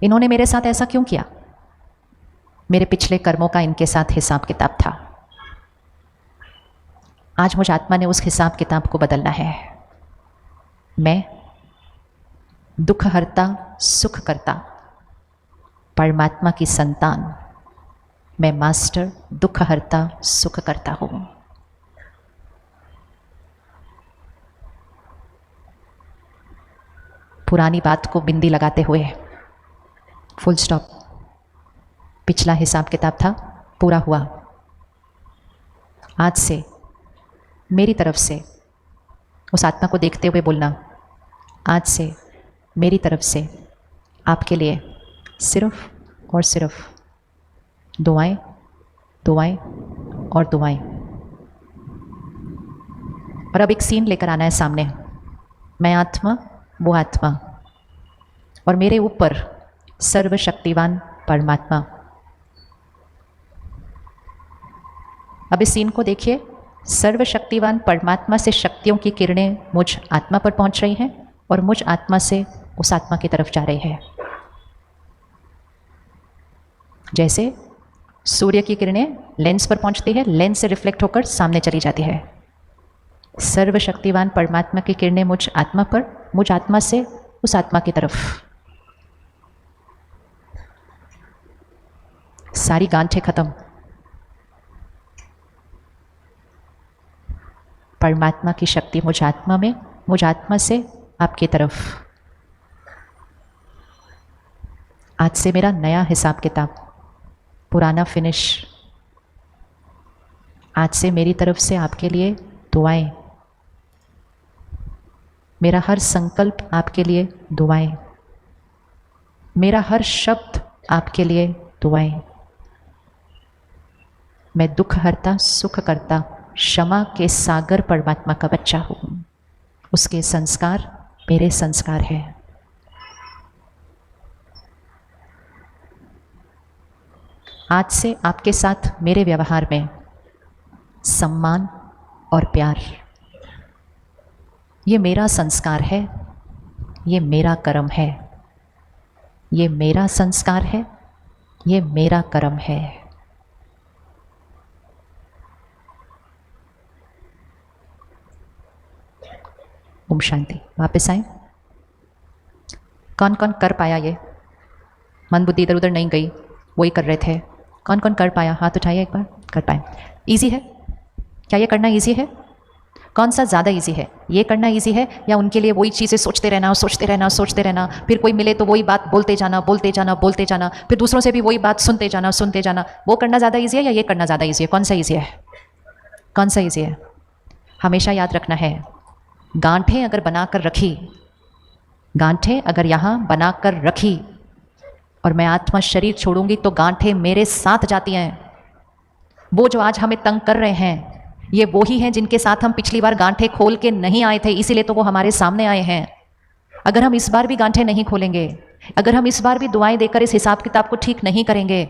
[SPEAKER 1] इन्होंने मेरे साथ ऐसा क्यों किया? मेरे पिछले कर्मों का इनके साथ हिसाब किताब था। आज मुझ आत्मा ने उस हिसाब किताब को बदलना है। मैं दुख हरता सुख करता परमात्मा की संतान, मैं मास्टर दुख हरता सुख करता हूं। पुरानी बात को बिंदी लगाते हुए फुल स्टॉप। पिछला हिसाब किताब था, पूरा हुआ। आज से मेरी तरफ से उस आत्मा को देखते हुए बोलना, आज से मेरी तरफ से आपके लिए सिर्फ और सिर्फ दुआएं, दुआएं और दुआएं। और अब एक सीन लेकर आना है सामने। मैं आत्मा, वो आत्मा, और मेरे ऊपर सर्वशक्तिवान परमात्मा। अब इस सीन को देखिए। सर्वशक्तिवान परमात्मा से शक्तियों की किरणें मुझ आत्मा पर पहुंच रही हैं और मुझ आत्मा से उस आत्मा की तरफ जा रही है। जैसे सूर्य की किरणें लेंस पर पहुंचती है, लेंस से रिफ्लेक्ट होकर सामने चली जाती है। सर्वशक्तिवान परमात्मा की किरणें मुझ आत्मा पर, मुझ आत्मा से उस आत्मा की तरफ। सारी गांठें खत्म। परमात्मा की शक्ति मुझ आत्मा में, मुझ आत्मा से आपकी तरफ। आज से मेरा नया हिसाब किताब, पुराना फिनिश। आज से मेरी तरफ से आपके लिए दुआएं, मेरा हर संकल्प आपके लिए दुआएं, मेरा हर शब्द आपके लिए दुआएं। मैं दुख हरता सुख करता क्षमा के सागर परमात्मा का बच्चा हूं। उसके संस्कार मेरे संस्कार हैं। आज से आपके साथ मेरे व्यवहार में सम्मान और प्यार, ये मेरा संस्कार है, ये मेरा कर्म है। ये मेरा संस्कार है, ये मेरा कर्म है। ओम शांति। वापस आए। कौन कौन कर पाया ये? मन बुद्धि इधर उधर नहीं गई, वही कर रहे थे। कौन कौन कर पाया? हाथ उठाइए एक बार। कर पाए। इजी है क्या ये करना? इजी है? कौन सा ज़्यादा इजी है? ये करना इजी है या उनके लिए वही चीज़ें सोचते रहना, सोचते रहना, सोचते रहना, फिर कोई मिले तो वही बात बोलते जाना, बोलते जाना, बोलते जाना, फिर दूसरों से भी वही बात सुनते जाना, सुनते जाना? वो करना ज़्यादा ईजी है या ये करना ज़्यादा ईजी है? कौन सा ईजी है? कौन सा ईजी है? हमेशा याद रखना है, गांठें अगर बनाकर रखी, गांठें अगर यहाँ बनाकर रखी और मैं आत्मा शरीर छोड़ूंगी तो गांठें मेरे साथ जाती हैं। वो जो आज हमें तंग कर रहे हैं, ये वो ही हैं जिनके साथ हम पिछली बार गांठें खोल के नहीं आए थे, इसीलिए तो वो हमारे सामने आए हैं। अगर हम इस बार भी गांठें नहीं खोलेंगे, अगर हम इस बार भी दुआएं देकर इस हिसाब किताब को ठीक नहीं करेंगे,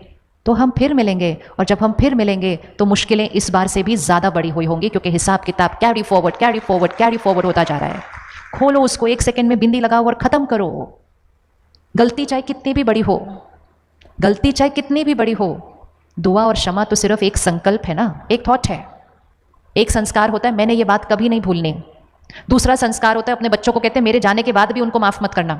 [SPEAKER 1] तो हम फिर मिलेंगे, और जब हम फिर मिलेंगे तो मुश्किलें इस बार से भी ज़्यादा बड़ी हुई होंगी, क्योंकि हिसाब किताब carry forward, carry forward, carry forward होता जा रहा है। खोलो उसको, 1 सेकेंड में बिंदी लगाओ और ख़त्म करो। गलती चाहे कितनी भी बड़ी हो, गलती चाहे कितनी भी बड़ी हो, दुआ और क्षमा तो सिर्फ एक संकल्प है ना, एक थॉट है, एक संस्कार होता है, मैंने ये बात कभी नहीं भूलनी। दूसरा संस्कार होता है, अपने बच्चों को कहते हैं मेरे जाने के बाद भी उनको माफ़ मत करना।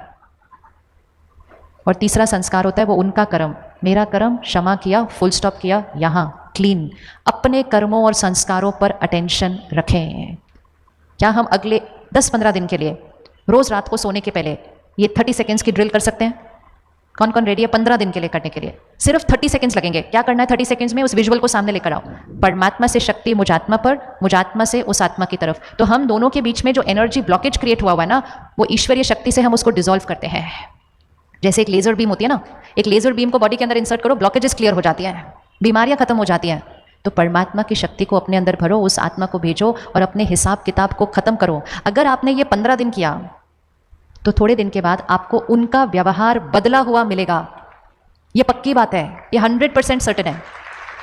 [SPEAKER 1] और तीसरा संस्कार होता है वो उनका कर्म, मेरा कर्म, क्षमा किया, फुल स्टॉप किया यहाँ। क्लीन, अपने कर्मों और संस्कारों पर अटेंशन रखें। क्या हम अगले 10-15 दिन के लिए रोज रात को सोने के पहले ये 30 सेकेंड्स की ड्रिल कर सकते हैं? कौन कौन रेडी है 15 दिन के लिए करने के लिए? सिर्फ 30 सेकेंड्स लगेंगे। क्या करना है 30 सेकेंड्स में? उस विजुअल को सामने लेकर आओ। परमात्मा से शक्ति मुझ आत्मा पर, मुझ आत्मा से उस आत्मा की तरफ। तो हम दोनों के बीच में जो एनर्जी ब्लॉकेज क्रिएट हुआ है ना, वो ईश्वरीय शक्ति से हम उसको डिसॉल्व करते हैं। जैसे एक लेजर बीम होती है ना, एक लेजर बीम को बॉडी के अंदर इंसर्ट करो, ब्लॉकेजेस क्लियर हो जाती हैं, बीमारियां खत्म हो जाती हैं। तो परमात्मा की शक्ति को अपने अंदर भरो, उस आत्मा को भेजो और अपने हिसाब किताब को खत्म करो। अगर आपने ये 15 दिन किया तो थोड़े दिन के बाद आपको उनका व्यवहार बदला हुआ मिलेगा। ये पक्की बात है, ये 100% सर्टेन है।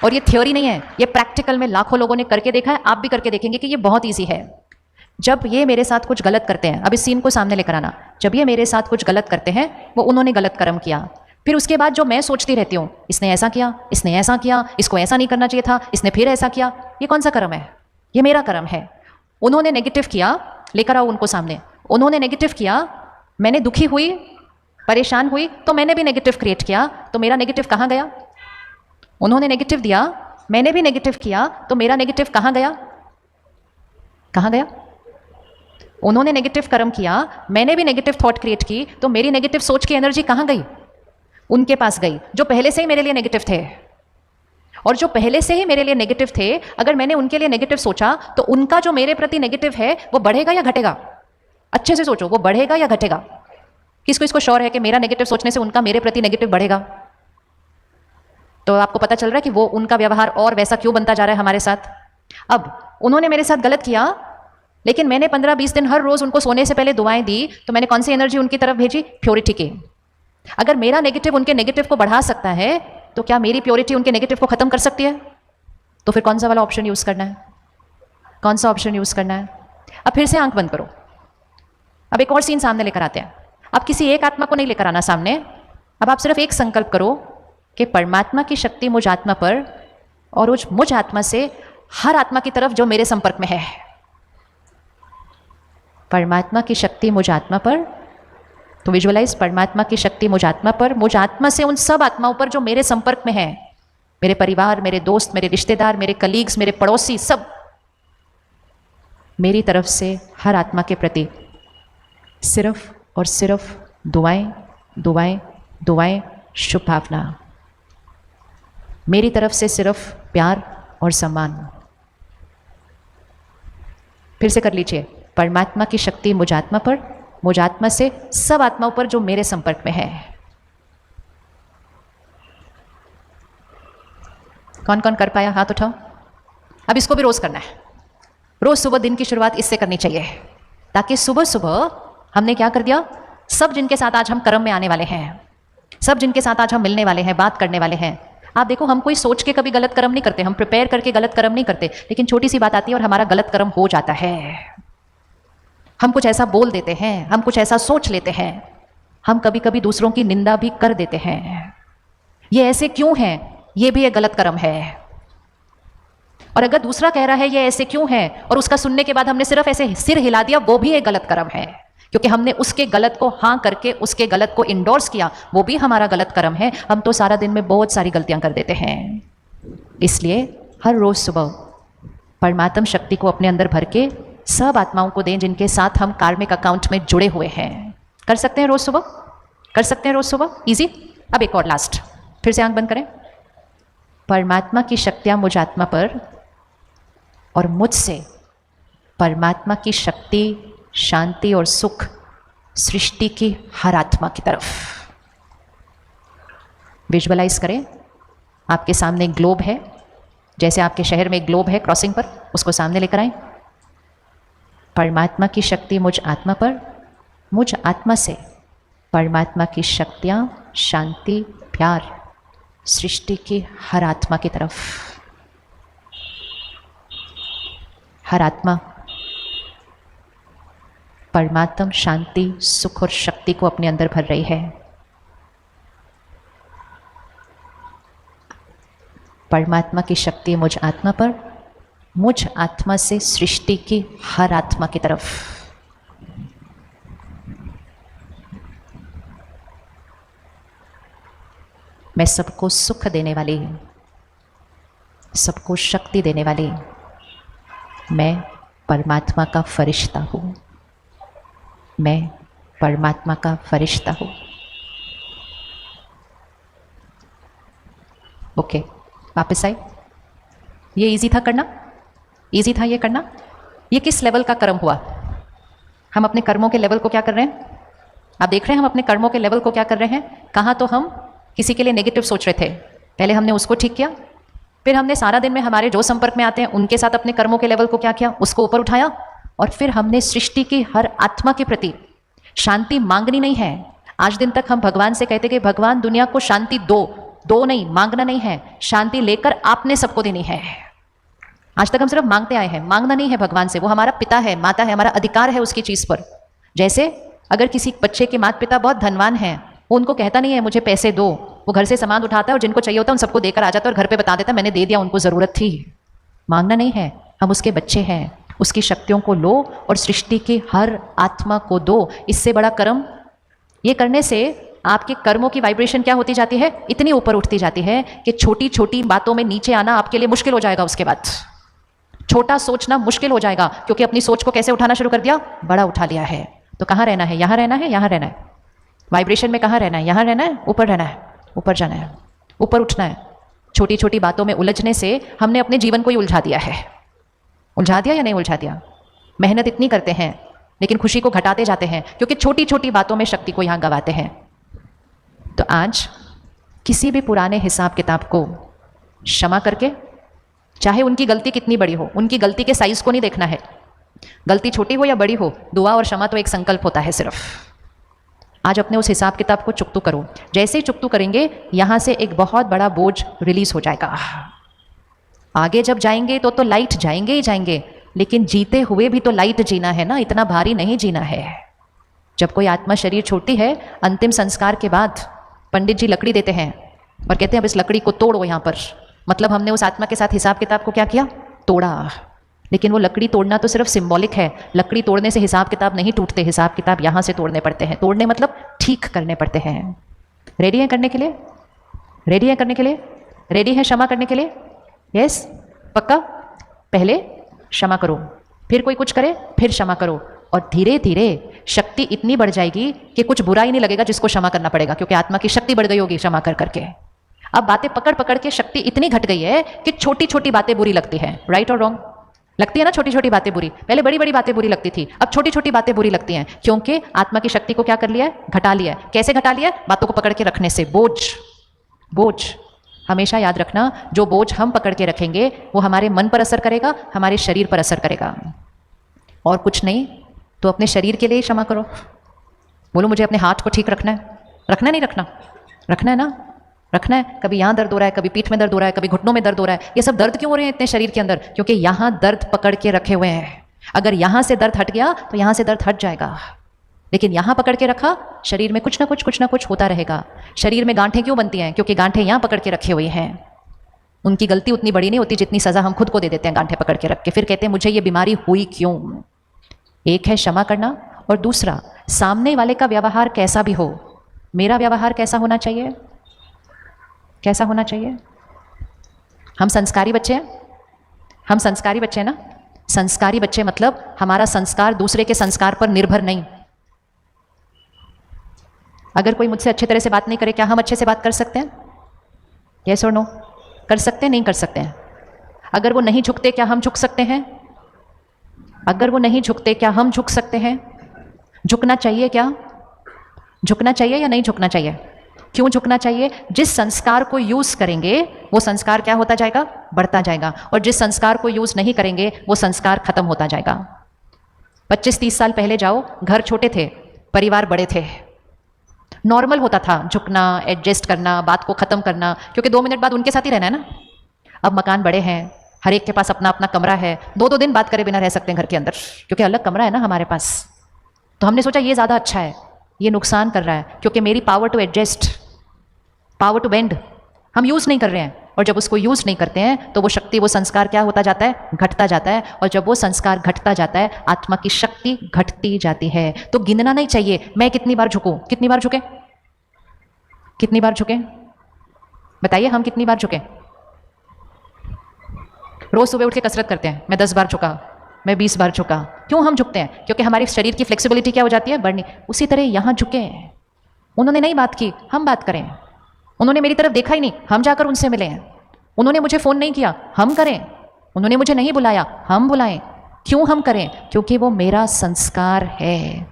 [SPEAKER 1] और ये थ्योरी नहीं है, ये प्रैक्टिकल में लाखों लोगों ने करके देखा है, आप भी करके देखेंगे कि ये बहुत ईजी है। जब ये मेरे साथ कुछ गलत करते हैं, अब इस सीन को सामने लेकर आना, जब ये मेरे साथ कुछ गलत करते हैं, वो उन्होंने गलत कर्म किया, फिर उसके बाद जो मैं सोचती रहती हूँ, इसने ऐसा किया, इसने ऐसा किया, इसको ऐसा नहीं करना चाहिए था, इसने फिर ऐसा किया, ये कौन सा कर्म है? ये मेरा कर्म है। उन्होंने नेगेटिव किया, लेकर आओ उनको सामने। उन्होंने नेगेटिव किया, मैंने दुखी हुई, परेशान हुई, तो मैंने भी नेगेटिव क्रिएट किया, तो मेरा नेगेटिव कहाँ गया? उन्होंने नेगेटिव दिया, मैंने भी नेगेटिव किया, तो मेरा नेगेटिव कहाँ गया? कहाँ गया? उन्होंने नेगेटिव कर्म किया, मैंने भी नेगेटिव थॉट क्रिएट की, तो मेरी नेगेटिव सोच की एनर्जी कहाँ गई? उनके पास गई, जो पहले से ही मेरे लिए नेगेटिव थे। और जो पहले से ही मेरे लिए नेगेटिव थे, अगर मैंने उनके लिए नेगेटिव सोचा, तो उनका जो मेरे प्रति नेगेटिव है वो बढ़ेगा या घटेगा? अच्छे से सोचो, वो बढ़ेगा या घटेगा? किसको इसको श्योर है कि मेरा नेगेटिव सोचने से उनका मेरे प्रति नेगेटिव बढ़ेगा? तो आपको पता चल रहा है कि वो उनका व्यवहार और वैसा क्यों बनता जा रहा है हमारे साथ। अब उन्होंने मेरे साथ गलत किया, लेकिन मैंने 15-20 दिन हर रोज उनको सोने से पहले दुआएं दी, तो मैंने कौन सी एनर्जी उनकी तरफ भेजी? प्योरिटी की। अगर मेरा नेगेटिव उनके नेगेटिव को बढ़ा सकता है, तो क्या मेरी प्योरिटी उनके नेगेटिव को खत्म कर सकती है? तो फिर कौन सा वाला ऑप्शन यूज करना है? कौन सा ऑप्शन यूज करना है? अब फिर से आंख बंद करो। अब एक और सीन सामने लेकर आते हैं। अब किसी एक आत्मा को नहीं लेकर आना सामने, अब आप सिर्फ एक संकल्प करो कि परमात्मा की शक्ति मुझ आत्मा पर और उस मुझ आत्मा से हर आत्मा की तरफ जो मेरे संपर्क में है। परमात्मा की शक्ति मुझ आत्मा पर, तो विजुअलाइज परमात्मा की शक्ति मुझ आत्मा पर, मुझ आत्मा से उन सब आत्माओं पर जो मेरे संपर्क में है, मेरे परिवार, मेरे दोस्त, मेरे रिश्तेदार, मेरे कलीग्स, मेरे पड़ोसी, सब मेरी तरफ से हर आत्मा के प्रति सिर्फ और सिर्फ दुआएं, दुआएं, दुआएं, शुभ भावना। मेरी तरफ से सिर्फ प्यार और सम्मान। फिर से कर लीजिए, परमात्मा की शक्ति मुझ आत्मा पर, मुझ आत्मा से सब आत्माओं पर जो मेरे संपर्क में है। कौन कौन कर पाया? हाथ उठाओ। अब इसको भी रोज करना है। रोज सुबह दिन की शुरुआत इससे करनी चाहिए, ताकि सुबह सुबह हमने क्या कर दिया? सब जिनके साथ आज हम कर्म में आने वाले हैं, सब जिनके साथ आज हम मिलने वाले हैं, बात करने वाले हैं। आप देखो, हम कोई सोच के कभी गलत कर्म नहीं करते, हम प्रिपेयर करके गलत कर्म नहीं करते, लेकिन छोटी सी बात आती है और हमारा गलत कर्म हो जाता है। हम कुछ ऐसा बोल देते हैं, हम कुछ ऐसा सोच लेते हैं, हम कभी कभी दूसरों की निंदा भी कर देते हैं। ये ऐसे क्यों है? ये भी एक गलत कर्म है। और अगर दूसरा कह रहा है ये ऐसे क्यों है, और उसका सुनने के बाद हमने सिर्फ ऐसे सिर हिला दिया, वो भी एक गलत कर्म है, क्योंकि हमने उसके गलत को हाँ करके उसके गलत को इंडोर्स किया, वो भी हमारा गलत कर्म है। हम तो सारा दिन में बहुत सारी गलतियां कर देते हैं। इसलिए हर रोज सुबह परमात्म शक्ति को अपने अंदर भर के सब आत्माओं को दें जिनके साथ हम कार्मिक अकाउंट में जुड़े हुए हैं। कर सकते हैं रोज सुबह? कर सकते हैं रोज सुबह? इजी। अब एक और लास्ट, फिर से आंख बंद करें। परमात्मा की शक्तियां मुझ आत्मा पर और मुझसे परमात्मा की शक्ति, शांति और सुख सृष्टि की हर आत्मा की तरफ। विजुअलाइज करें, आपके सामने एक ग्लोब है, जैसे आपके शहर में एक ग्लोब है क्रॉसिंग पर, उसको सामने लेकर आए। परमात्मा की शक्ति मुझ आत्मा पर, मुझ आत्मा से परमात्मा की शक्तियां, शांति, प्यार सृष्टि की हर आत्मा की तरफ। हर आत्मा परमात्म शांति, सुख और शक्ति को अपने अंदर भर रही है। परमात्मा की शक्ति मुझ आत्मा पर, मुझ आत्मा से सृष्टि की हर आत्मा की तरफ। मैं सबको सुख देने वाली, सबको शक्ति देने वाली मैं परमात्मा का फरिश्ता हूँ। मैं परमात्मा का फरिश्ता हूँ। ओके, वापस आए। ये इजी था करना, इजी था ये करना। ये किस लेवल का कर्म हुआ? हम अपने कर्मों के लेवल को क्या कर रहे हैं? आप देख रहे हैं हम अपने कर्मों के लेवल को क्या कर रहे हैं? कहाँ तो हम किसी के लिए नेगेटिव सोच रहे थे, पहले हमने उसको ठीक किया, फिर हमने सारा दिन में हमारे जो संपर्क में आते हैं उनके साथ अपने कर्मों के लेवल को क्या किया, उसको ऊपर उठाया, और फिर हमने सृष्टि की हर आत्मा के प्रति शांति मांगनी नहीं है। आज दिन तक हम भगवान से कहते कि भगवान दुनिया को शांति दो, दो नहीं, मांगना नहीं है, शांति लेकर आपने सबको देनी है। आज तक हम सिर्फ मांगते आए हैं, मांगना नहीं है भगवान से। वो हमारा पिता है, माता है, हमारा अधिकार है उसकी चीज पर। जैसे अगर किसी बच्चे के माता पिता बहुत धनवान हैं, वो उनको कहता नहीं है मुझे पैसे दो, वो घर से सामान उठाता है और जिनको चाहिए होता है उन सबको देकर आ जाता है और घर पे बता देता है मैंने दे दिया, उनको जरूरत थी। मांगना नहीं है, हम उसके बच्चे हैं, उसकी शक्तियों को लो और सृष्टि की हर आत्मा को दो। इससे बड़ा कर्म ये करने से आपके कर्मों की वाइब्रेशन क्या होती जाती है, इतनी ऊपर उठती जाती है कि छोटी छोटी बातों में नीचे आना आपके लिए मुश्किल हो जाएगा। उसके बाद छोटा सोचना मुश्किल हो जाएगा, क्योंकि अपनी सोच को कैसे उठाना शुरू कर दिया, बड़ा उठा लिया है। तो कहाँ रहना है? यहाँ रहना है, यहाँ रहना है। वाइब्रेशन में कहाँ रहना है? यहाँ रहना है, ऊपर रहना है, ऊपर जाना है, ऊपर उठना है। छोटी छोटी बातों में उलझने से हमने अपने जीवन को ही उलझा दिया है। उलझा दिया या नहीं उलझा दिया? मेहनत इतनी करते हैं लेकिन खुशी को घटाते जाते हैं, क्योंकि छोटी छोटी बातों में शक्ति को यहाँ गंवाते हैं। तो आज किसी भी पुराने हिसाब किताब को क्षमा करके, चाहे उनकी गलती कितनी बड़ी हो, उनकी गलती के साइज को नहीं देखना है, गलती छोटी हो या बड़ी हो, दुआ और क्षमा तो एक संकल्प होता है सिर्फ। आज अपने उस हिसाब किताब को चुकतू करो। जैसे ही चुकतू करेंगे यहाँ से एक बहुत बड़ा बोझ रिलीज हो जाएगा। आगे जब जाएंगे तो लाइट जाएंगे ही जाएंगे, लेकिन जीते हुए भी तो लाइट जीना है ना, इतना भारी नहीं जीना है। जब कोई आत्मा शरीर छोड़ती है, अंतिम संस्कार के बाद पंडित जी लकड़ी देते हैं और कहते हैं अब इस लकड़ी को तोड़ो यहाँ पर। मतलब हमने उस आत्मा के साथ हिसाब किताब को क्या किया, तोड़ा। लेकिन वो लकड़ी तोड़ना तो सिर्फ सिंबॉलिक है। लकड़ी तोड़ने से हिसाब किताब नहीं टूटते, हिसाब किताब यहाँ से तोड़ने पड़ते हैं। तोड़ने मतलब ठीक करने पड़ते हैं। रेडी है करने के लिए? रेडी है करने के लिए? रेडी है क्षमा करने के लिए? यस, पक्का? पहले क्षमा करो, फिर कोई कुछ करे, फिर क्षमा करो, और धीरे धीरे शक्ति इतनी बढ़ जाएगी कि कुछ बुरा ही नहीं लगेगा जिसको क्षमा करना पड़ेगा, क्योंकि आत्मा की शक्ति बढ़ गई होगी क्षमा कर करके। अब बातें पकड़ पकड़ के शक्ति इतनी घट गई है कि छोटी छोटी बातें बुरी लगती हैं। राइट और रॉन्ग? लगती है ना छोटी छोटी बातें बुरी। पहले बड़ी बड़ी बातें बुरी लगती थी, अब छोटी छोटी बातें बुरी लगती हैं, क्योंकि आत्मा की शक्ति को क्या कर लिया है, घटा लिया है। कैसे घटा लिया है? बातों को पकड़ के रखने से। बोझ, बोझ। हमेशा याद रखना, जो बोझ हम पकड़ के रखेंगे वो हमारे मन पर असर करेगा, हमारे शरीर पर असर करेगा। और कुछ नहीं तो अपने शरीर के लिए क्षमा करो। बोलो मुझे अपने हाथ को ठीक रखना है। रखना नहीं रखना? रखना है ना, रखना है। कभी यहाँ दर्द हो रहा है, कभी पीठ में दर्द हो रहा है, कभी घुटनों में दर्द हो रहा है। ये सब दर्द क्यों हो रहे हैं इतने शरीर के अंदर? क्योंकि यहाँ दर्द पकड़ के रखे हुए हैं। अगर यहाँ से दर्द हट गया तो यहाँ से दर्द हट जाएगा, लेकिन यहाँ पकड़ के रखा, शरीर में कुछ ना कुछ होता रहेगा। शरीर में गांठें क्यों बनती हैं? क्योंकि गांठें यहाँ पकड़ के रखे हुए हैं। उनकी गलती उतनी बड़ी नहीं होती जितनी सजा हम खुद को दे देते हैं गांठें पकड़ के रख के। फिर कहते हैं मुझे ये बीमारी हुई क्यों? एक है क्षमा करना, और दूसरा सामने वाले का व्यवहार कैसा भी हो, मेरा व्यवहार कैसा होना चाहिए? कैसा होना चाहिए? हम संस्कारी बच्चे हैं, हम संस्कारी बच्चे हैं ना। संस्कारी बच्चे मतलब हमारा संस्कार दूसरे के संस्कार पर निर्भर नहीं। अगर कोई मुझसे अच्छे तरह से बात नहीं करे, क्या हम अच्छे से बात कर सकते हैं? यस और नो? कर सकते हैं? नहीं कर सकते हैं? अगर वो नहीं झुकते, क्या हम झुक सकते हैं? अगर वो नहीं झुकते, क्या हम झुक सकते हैं? झुकना चाहिए क्या? झुकना चाहिए या नहीं झुकना चाहिए? क्यों झुकना चाहिए? जिस संस्कार को यूज करेंगे वो संस्कार क्या होता जाएगा? बढ़ता जाएगा। और जिस संस्कार को यूज नहीं करेंगे वो संस्कार खत्म होता जाएगा। 25-30 साल पहले जाओ, घर छोटे थे, परिवार बड़े थे, नॉर्मल होता था झुकना, एडजस्ट करना, बात को खत्म करना, क्योंकि 2 मिनट बाद उनके साथ ही रहना है ना। अब मकान बड़े हैं, हर एक के पास अपना अपना कमरा है, 2-2 दिन बात करे बिना रह सकते हैं घर के अंदर, क्योंकि अलग कमरा है ना हमारे पास। तो हमने सोचा ये ज़्यादा अच्छा है, ये नुकसान कर रहा है, क्योंकि मेरी power to adjust, power to bend हम यूज़ नहीं कर रहे हैं। और जब उसको यूज़ नहीं करते हैं तो वो शक्ति, वो संस्कार क्या होता जाता है? घटता जाता है। और जब वो संस्कार घटता जाता है, आत्मा की शक्ति घटती जाती है। तो गिनना नहीं चाहिए मैं कितनी बार झुकूं, कितनी बार झुके, कितनी बार झुके, बताइए हम कितनी बार झुके? रोज़ सुबह उठ के कसरत करते हैं, मैं 10 बार झुका, मैं 20 बार झुका। क्यों हम झुकते हैं? क्योंकि हमारी शरीर की फ्लेक्सिबिलिटी क्या हो जाती है? बढ़नी। उसी तरह यहाँ झुके हैं, उन्होंने नहीं बात की, हम बात करें। उन्होंने मेरी तरफ देखा ही नहीं, हम जाकर उनसे मिले हैं। उन्होंने मुझे फ़ोन नहीं किया, हम करें। उन्होंने मुझे नहीं बुलाया, हम बुलाएं। क्यों हम करें? क्योंकि वो मेरा संस्कार है।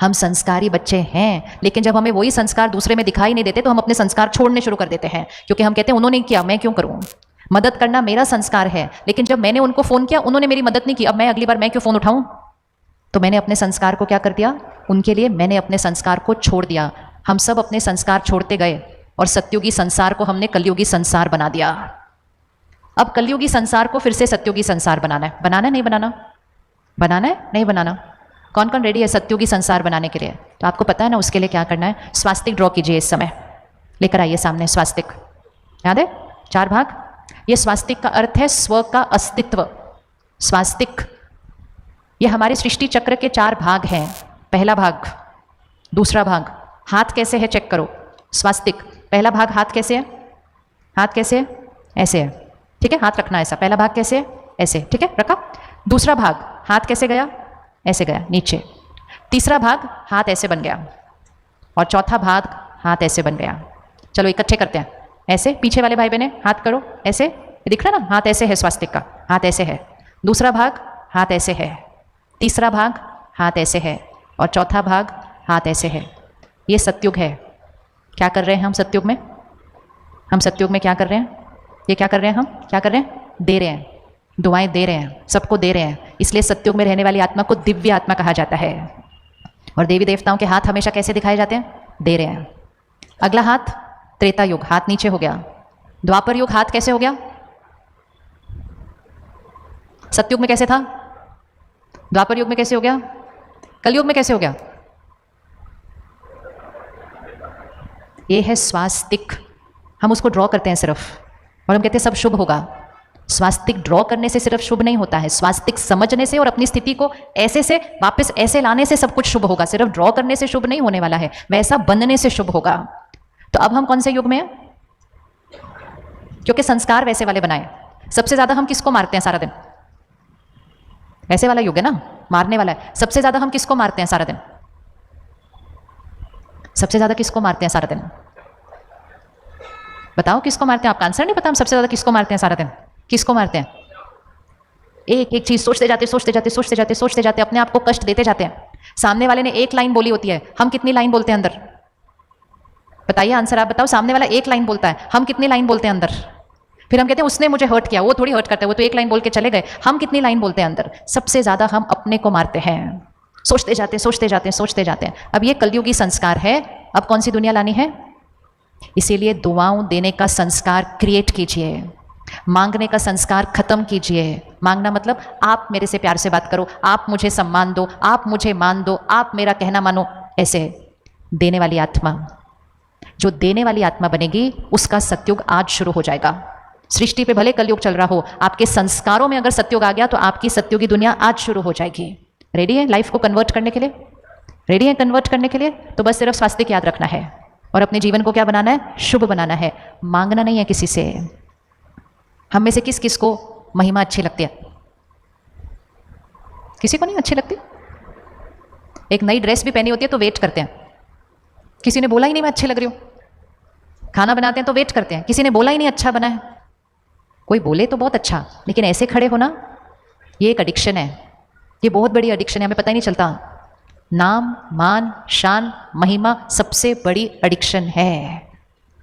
[SPEAKER 1] हम संस्कारी बच्चे हैं, लेकिन जब हमें वही संस्कार दूसरे में दिखाई नहीं देते तो हम अपने संस्कार छोड़ने शुरू कर देते हैं, क्योंकि हम कहते हैं उन्होंने किया, मैं क्यों करूं? मदद करना मेरा संस्कार है, लेकिन जब मैंने उनको फ़ोन किया, उन्होंने मेरी मदद नहीं की, अब मैं अगली बार मैं क्यों फ़ोन उठाऊं? तो मैंने अपने संस्कार को क्या कर दिया? उनके लिए मैंने अपने संस्कार को छोड़ दिया। हम सब अपने संस्कार छोड़ते गए और सत्युगी संसार को हमने कलयुगी संसार बना दिया। अब कलयुगी संसार को फिर से सत्युगी संसार बनाना है। बनाना है नहीं बनाना? बनाना है नहीं बनाना? कौन कौन रेडी है सत्युगी संसार बनाने के लिए? तो आपको पता है ना उसके लिए क्या करना है। स्वास्तिक ड्रॉ कीजिए इस समय, लेकर आइए सामने स्वास्तिक। याद है 4 भाग? ये स्वास्तिक का अर्थ है स्व का अस्तित्व। स्वास्तिक ये हमारे सृष्टि चक्र के 4 भाग हैं। पहला भाग, दूसरा भाग। हाथ कैसे है चेक करो। स्वास्तिक पहला भाग हाथ कैसे है? हाथ कैसे है? ऐसे है, ठीक है, हाथ रखना ऐसा। पहला भाग कैसे है? ऐसे, ठीक है, रखा। दूसरा भाग हाथ कैसे गया? ऐसे गया नीचे। तीसरा भाग हाथ ऐसे बन गया, और चौथा भाग हाथ ऐसे बन गया। चलो इकट्ठे करते हैं। ऐसे पीछे वाले भाई बहने हाथ करो ऐसे, दिख रहा ना? हाथ ऐसे है, स्वास्तिक का हाथ ऐसे है। दूसरा भाग हाथ ऐसे है, तीसरा भाग हाथ ऐसे है, और चौथा भाग हाथ ऐसे है। ये सत्युग है। क्या कर रहे हैं हम सत्युग में? हम सत्युग में क्या कर रहे हैं? ये क्या कर रहे हैं? हम क्या कर रहे हैं? दे रहे हैं, दुआएं दे रहे हैं, सबको दे रहे हैं। इसलिए सत्युग में रहने वाली आत्मा को दिव्य आत्मा कहा जाता है। और देवी देवताओं के हाथ हमेशा कैसे दिखाए जाते हैं? दे रहे हैं। अगला हाथ त्रेता युग, हाथ नीचे हो गया। द्वापर युग हाथ कैसे हो गया? सत्युग में कैसे था? द्वापर युग में कैसे हो गया? कलयुग में कैसे हो गया? ये है स्वास्तिक। हम उसको ड्रॉ करते हैं सिर्फ, और हम कहते हैं सब शुभ होगा। स्वास्तिक ड्रॉ करने से सिर्फ शुभ नहीं होता है, स्वास्तिक समझने से और अपनी स्थिति को ऐसे से वापस ऐसे लाने से सब कुछ शुभ होगा। सिर्फ ड्रॉ करने से शुभ नहीं होने वाला है, वैसा बनने से शुभ होगा। तो अब हम कौन से युग में हैं? क्योंकि संस्कार वैसे वाले बनाए। सबसे ज्यादा हम किसको मारते हैं सारा दिन? ऐसे वाला युग है ना, मारने वाला है। सबसे ज्यादा हम किसको मारते हैं सारा दिन? सबसे ज्यादा किसको मारते हैं सारा दिन? बताओ किसको मारते हैं? आपका आंसर नहीं पता? हम सबसे ज्यादा किसको मारते हैं सारा दिन? किसको मारते हैं? एक एक चीज सोचते जाते सोचते जाते सोचते जाते सोचते जाते, अपने आप को कष्ट देते जाते हैं। सामने वाले ने एक लाइन बोली होती है, हम कितनी लाइन बोलते हैं अंदर? बताइए आंसर आप बताओ। सामने वाला एक लाइन बोलता है, हम कितनी लाइन बोलते हैं अंदर? फिर हम कहते हैं उसने मुझे हर्ट किया। वो थोड़ी हर्ट करता है, वो तो एक लाइन बोल के चले गए। हम कितनी लाइन बोलते हैं अंदर? सबसे ज्यादा हम अपने को मारते हैं। सोचते जाते सोचते जाते सोचते जाते हैं। अब ये कलयुगी संस्कार है। अब कौन सी दुनिया लानी है? इसीलिए दुआओं देने का संस्कार क्रिएट कीजिए, मांगने का संस्कार खत्म कीजिए। मांगना मतलब आप मेरे से प्यार से बात करो, आप मुझे सम्मान दो, आप मुझे मान दो, आप मेरा कहना मानो। ऐसे देने वाली आत्मा, जो देने वाली आत्मा बनेगी उसका सत्युग आज शुरू हो जाएगा। सृष्टि पे भले कलयुग चल रहा हो, आपके संस्कारों में अगर सत्युग आ गया तो आपकी सत्युगी दुनिया आज शुरू हो जाएगी। रेडी है लाइफ को कन्वर्ट करने के लिए? रेडी है कन्वर्ट करने के लिए? तो बस सिर्फ स्वास्तिक याद रखना है और अपने जीवन को क्या बनाना है? शुभ बनाना है। मांगना नहीं है किसी से। हम में से किस किस को महिमा अच्छी लगती है? किसी को नहीं अच्छी लगती? एक नई ड्रेस भी पहनी होती है तो वेट करते हैं। किसी ने बोला ही नहीं मैं अच्छी लग रही हूं। खाना बनाते हैं तो वेट करते हैं, किसी ने बोला ही नहीं अच्छा बना है। कोई बोले तो बहुत अच्छा, लेकिन ऐसे खड़े होना, ये एक एडिक्शन है। ये बहुत बड़ी एडिक्शन है, हमें पता ही नहीं चलता। नाम, मान, शान, महिमा सबसे बड़ी एडिक्शन है।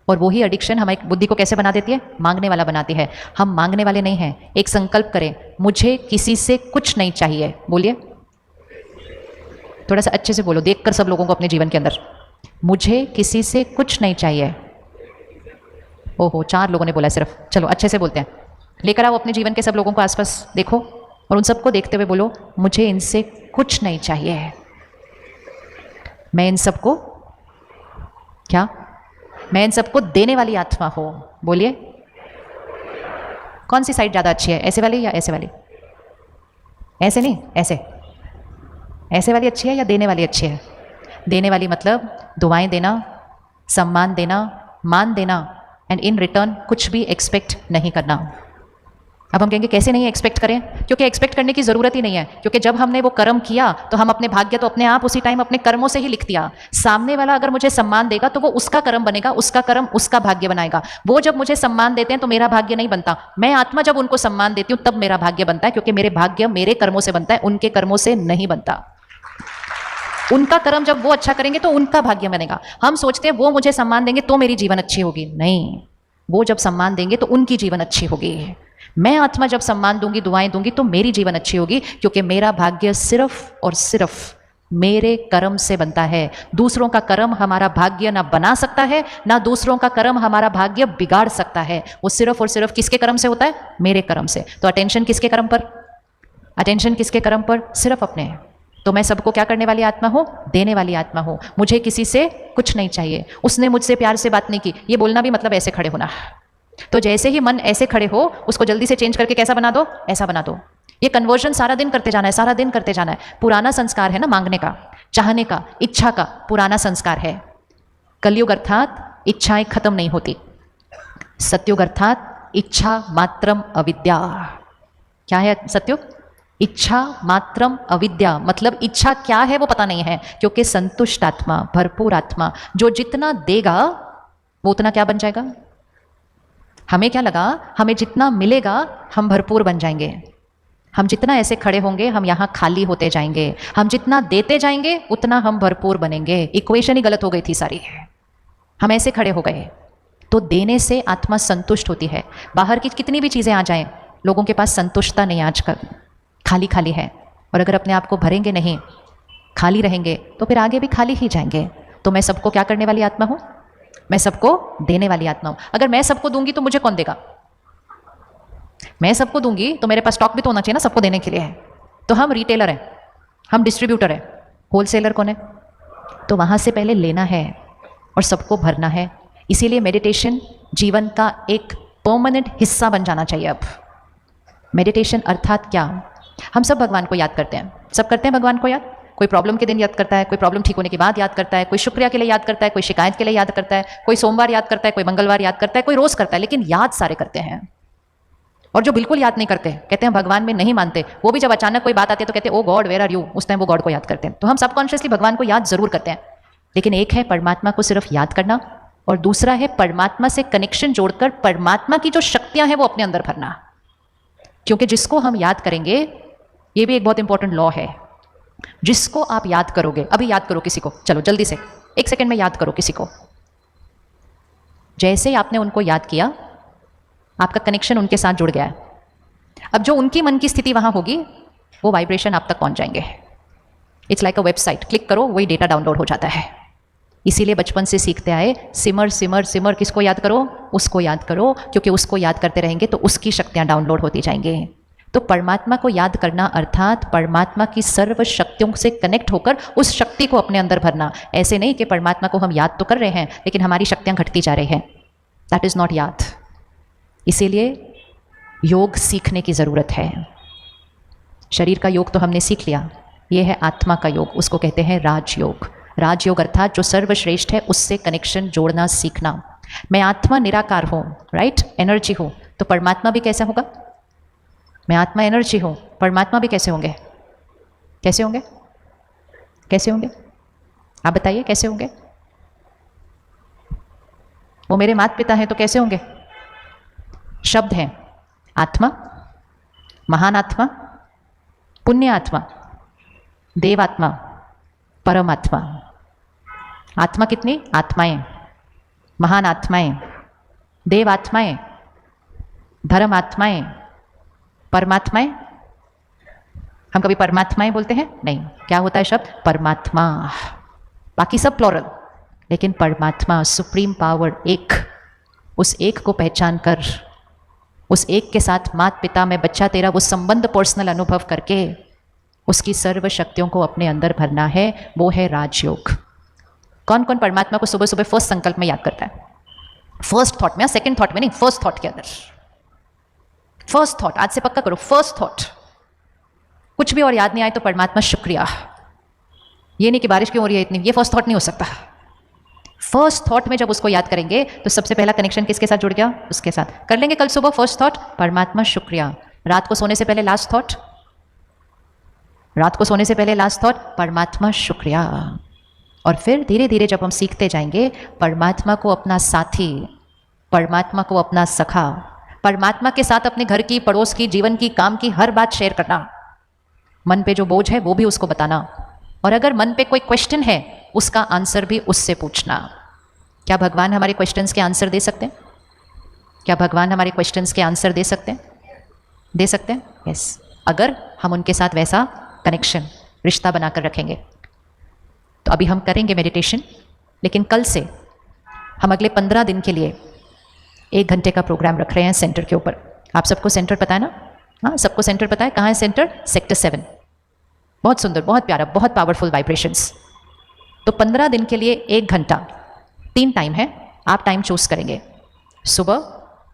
[SPEAKER 1] और वही एडिक्शन हमारी बुद्धि को कैसे बना देती है? मांगने वाला बनाती है। हम मांगने वाले नहीं हैं। एक संकल्प करें, मुझे किसी से कुछ नहीं चाहिए। बोलिए, थोड़ा सा अच्छे से बोलो, देखकर सब लोगों को अपने जीवन के अंदर। मुझे किसी से कुछ नहीं चाहिए। ओहो, 4 लोगों ने बोला सिर्फ। चलो अच्छे से बोलते हैं। लेकर आओ अपने जीवन के सब लोगों को आसपास, देखो और उन सबको देखते हुए बोलो, मुझे इनसे कुछ नहीं चाहिए। मैं इन सबको क्या? मैं इन सबको देने वाली आत्मा हो। बोलिए, कौन सी साइड ज़्यादा अच्छी है? ऐसे वाली या ऐसे वाली? ऐसे नहीं, ऐसे। ऐसे वाली अच्छी है या देने वाली अच्छी है? देने वाली मतलब दुआएं देना, सम्मान देना, मान देना, एंड इन रिटर्न कुछ भी एक्सपेक्ट नहीं करना। अब हम कहेंगे कैसे नहीं एक्सपेक्ट करें, क्योंकि एक्सपेक्ट करने की ज़रूरत ही नहीं है, क्योंकि जब हमने वो कर्म किया तो हम अपने भाग्य तो अपने आप उसी टाइम अपने कर्मों से ही लिख दिया। सामने वाला अगर मुझे सम्मान देगा तो वो उसका कर्म बनेगा, उसका कर्म उसका भाग्य बनाएगा। वो जब मुझे सम्मान देते हैं तो मेरा भाग्य नहीं बनता, मैं आत्मा जब उनको सम्मान देती हूँ तब मेरा भाग्य बनता है, क्योंकि मेरे भाग्य मेरे कर्मों से बनता है, उनके कर्मों से नहीं बनता। उनका कर्म जब वो अच्छा करेंगे तो उनका भाग्य बनेगा। हम सोचते हैं वो मुझे सम्मान देंगे तो मेरी जीवन अच्छी होगी, नहीं, वो जब सम्मान देंगे तो उनकी जीवन अच्छी होगी। मैं आत्मा जब सम्मान दूंगी, दुआएं दूंगी तो मेरी जीवन अच्छी होगी, क्योंकि मेरा भाग्य सिर्फ और सिर्फ मेरे कर्म से बनता है। दूसरों का कर्म हमारा भाग्य ना बना सकता है, ना दूसरों का कर्म हमारा भाग्य बिगाड़ सकता है। वो सिर्फ और सिर्फ किसके कर्म से होता है? मेरे कर्म से। तो अटेंशन किसके कर्म पर? अटेंशन किसके कर्म पर? सिर्फ अपने। तो मैं सबको क्या करने वाली आत्मा हूं? देने वाली आत्मा हूं। मुझे किसी से कुछ नहीं चाहिए। उसने मुझसे प्यार से बात नहीं की, ये बोलना भी मतलब ऐसे खड़े होना। तो जैसे ही मन ऐसे खड़े हो, उसको जल्दी से चेंज करके कैसा बना दो? ऐसा बना दो। ये कन्वर्जन सारा दिन करते जाना है, सारा दिन करते जाना है। पुराना संस्कार है ना, मांगने का, चाहने का, इच्छा का, पुराना संस्कार है। कलयुग अर्थात इच्छाएं खत्म नहीं होती। सत्युग अर्थात इच्छा मात्रम अविद्या। क्या है सत्युग? इच्छा मात्रम अविद्या, मतलब इच्छा क्या है वो पता नहीं है, क्योंकि संतुष्ट आत्मा, भरपूर आत्मा, जो जितना देगा वो उतना क्या बन जाएगा? हमें क्या लगा, हमें जितना मिलेगा हम भरपूर बन जाएंगे। हम जितना ऐसे खड़े होंगे हम यहाँ खाली होते जाएंगे। हम जितना देते जाएंगे उतना हम भरपूर बनेंगे। इक्वेशन ही गलत हो गई थी सारी, हम ऐसे खड़े हो गए। तो देने से आत्मा संतुष्ट होती है। बाहर की कितनी भी चीज़ें आ जाएं, लोगों के पास संतुष्टता नहीं आजकल, खाली खाली है। और अगर अपने आप को भरेंगे नहीं, खाली रहेंगे, तो फिर आगे भी खाली ही जाएंगे। तो मैं सबको क्या करने वाली आत्मा हूँ? मैं सबको देने वाली आत्मा हूँ। अगर मैं सबको दूंगी तो मुझे कौन देगा? मैं सबको दूंगी तो मेरे पास स्टॉक भी तो होना चाहिए ना सबको देने के लिए। तो हम रिटेलर हैं, हम डिस्ट्रीब्यूटर हैं, होलसेलर कौन है? तो वहाँ से पहले लेना है और सबको भरना है। इसीलिए मेडिटेशन जीवन का एक परमानेंट हिस्सा बन जाना चाहिए। अब मेडिटेशन अर्थात क्या? हम सब भगवान को याद करते हैं, सब करते हैं भगवान को याद। कोई प्रॉब्लम के दिन याद करता है, कोई प्रॉब्लम ठीक होने के बाद याद करता है, कोई शुक्रिया के लिए याद करता है, कोई शिकायत के लिए याद करता है, कोई सोमवार याद करता है, कोई मंगलवार याद करता है, कोई रोज करता है, लेकिन याद सारे करते हैं। और जो बिल्कुल याद नहीं करते, कहते हैं भगवान में नहीं मानते, वो भी जब अचानक कोई बात आती है तो कहते हैं ओ गॉड वेयर आर यू, उस टाइम वो गॉड को याद करते हैं। तो हम सबकॉन्शियसली भगवान को याद जरूर करते हैं, लेकिन एक है परमात्मा को सिर्फ याद करना, और दूसरा है परमात्मा से कनेक्शन जोड़कर परमात्मा की जो शक्तियां हैं वो अपने अंदर भरना। क्योंकि जिसको हम याद करेंगे, ये भी एक बहुत इंपॉर्टेंट लॉ है, जिसको आप याद करोगे, अभी याद करो किसी को, चलो जल्दी से 1 सेकंड में याद करो किसी को। जैसे ही आपने उनको याद किया, आपका कनेक्शन उनके साथ जुड़ गया है। अब जो उनकी मन की स्थिति वहां होगी, वो वाइब्रेशन आप तक पहुंच जाएंगे। It's like a website, click करो वही डेटा डाउनलोड हो जाता है। इसीलिए बचपन से सीखते आए, सिमर सिमर सिमर, किसको याद करो? उसको याद करो, क्योंकि उसको याद करते रहेंगे तो उसकी शक्तियां डाउनलोड होती जाएंगी। तो परमात्मा को याद करना अर्थात परमात्मा की सर्व शक्तियों से कनेक्ट होकर उस शक्ति को अपने अंदर भरना। ऐसे नहीं कि परमात्मा को हम याद तो कर रहे हैं लेकिन हमारी शक्तियां घटती जा रही हैं, दैट इज नॉट याद। इसीलिए योग सीखने की जरूरत है। शरीर का योग तो हमने सीख लिया, ये है आत्मा का योग, उसको कहते हैं राजयोग। राजयोग अर्थात जो सर्वश्रेष्ठ है उससे कनेक्शन जोड़ना सीखना। मैं आत्मा निराकार हूं, राइट, एनर्जी हूं, तो परमात्मा भी कैसा होगा? मैं आत्मा एनर्जी हूं, परमात्मा भी कैसे होंगे? कैसे होंगे? कैसे होंगे? आप बताइए कैसे होंगे? वो मेरे माता पिता हैं तो कैसे होंगे? शब्द हैं, आत्मा, महान आत्मा, पुण्य आत्मा, देवात्मा, परमात्मा। आत्मा कितनी? आत्माएं, महान आत्माएं, देव आत्माएं, धर्म आत्माएं, परमात्माएं। हम कभी परमात्माएं बोलते हैं? नहीं। क्या होता है शब्द? परमात्मा। बाकी सब प्लूरल, लेकिन परमात्मा, सुप्रीम पावर, एक। उस एक को पहचान कर, उस एक के साथ माता पिता में बच्चा तेरा वो संबंध पर्सनल अनुभव करके उसकी सर्व शक्तियों को अपने अंदर भरना है, वो है राजयोग। कौन कौन परमात्मा को सुबह सुबह फर्स्ट संकल्प में याद करता है? फर्स्ट थॉट में, सेकंड थॉट में नहीं, फर्स्ट थॉट के अंदर। फर्स्ट थॉट आज से पक्का करो, फर्स्ट थॉट। कुछ भी और याद नहीं आए तो परमात्मा शुक्रिया। ये नहीं कि बारिश क्यों हो रही है इतनी, ये फर्स्ट थॉट नहीं हो सकता। फर्स्ट थॉट में जब उसको याद करेंगे तो सबसे पहला कनेक्शन किसके साथ जुड़ गया? उसके साथ। कर लेंगे कल सुबह फर्स्ट थॉट, परमात्मा शुक्रिया। रात को सोने से पहले लास्ट थॉट, रात को सोने से पहले लास्ट थॉट, परमात्मा शुक्रिया। और फिर धीरे धीरे जब हम सीखते जाएंगे, परमात्मा को अपना साथी, परमात्मा को अपना सखा, परमात्मा के साथ अपने घर की, पड़ोस की, जीवन की, काम की हर बात शेयर करना। मन पे जो बोझ है वो भी उसको बताना, और अगर मन पे कोई क्वेश्चन है उसका आंसर भी उससे पूछना। क्या भगवान हमारे क्वेश्चंस के आंसर दे सकते हैं? क्या भगवान हमारे क्वेश्चंस के आंसर दे सकते हैं? दे सकते हैं, यस, अगर हम उनके साथ वैसा कनेक्शन, रिश्ता बनाकर रखेंगे। तो अभी हम करेंगे मेडिटेशन, लेकिन कल से हम अगले 15 दिन के लिए 1 घंटे का प्रोग्राम रख रहे हैं सेंटर के ऊपर। आप सबको सेंटर पता है ना? हाँ, सबको सेंटर पता है। कहाँ है सेंटर? सेक्टर 7। बहुत सुंदर, बहुत प्यारा, बहुत पावरफुल वाइब्रेशंस। तो 15 दिन के लिए 1 घंटा, 3 टाइम है, आप टाइम चूज करेंगे। सुबह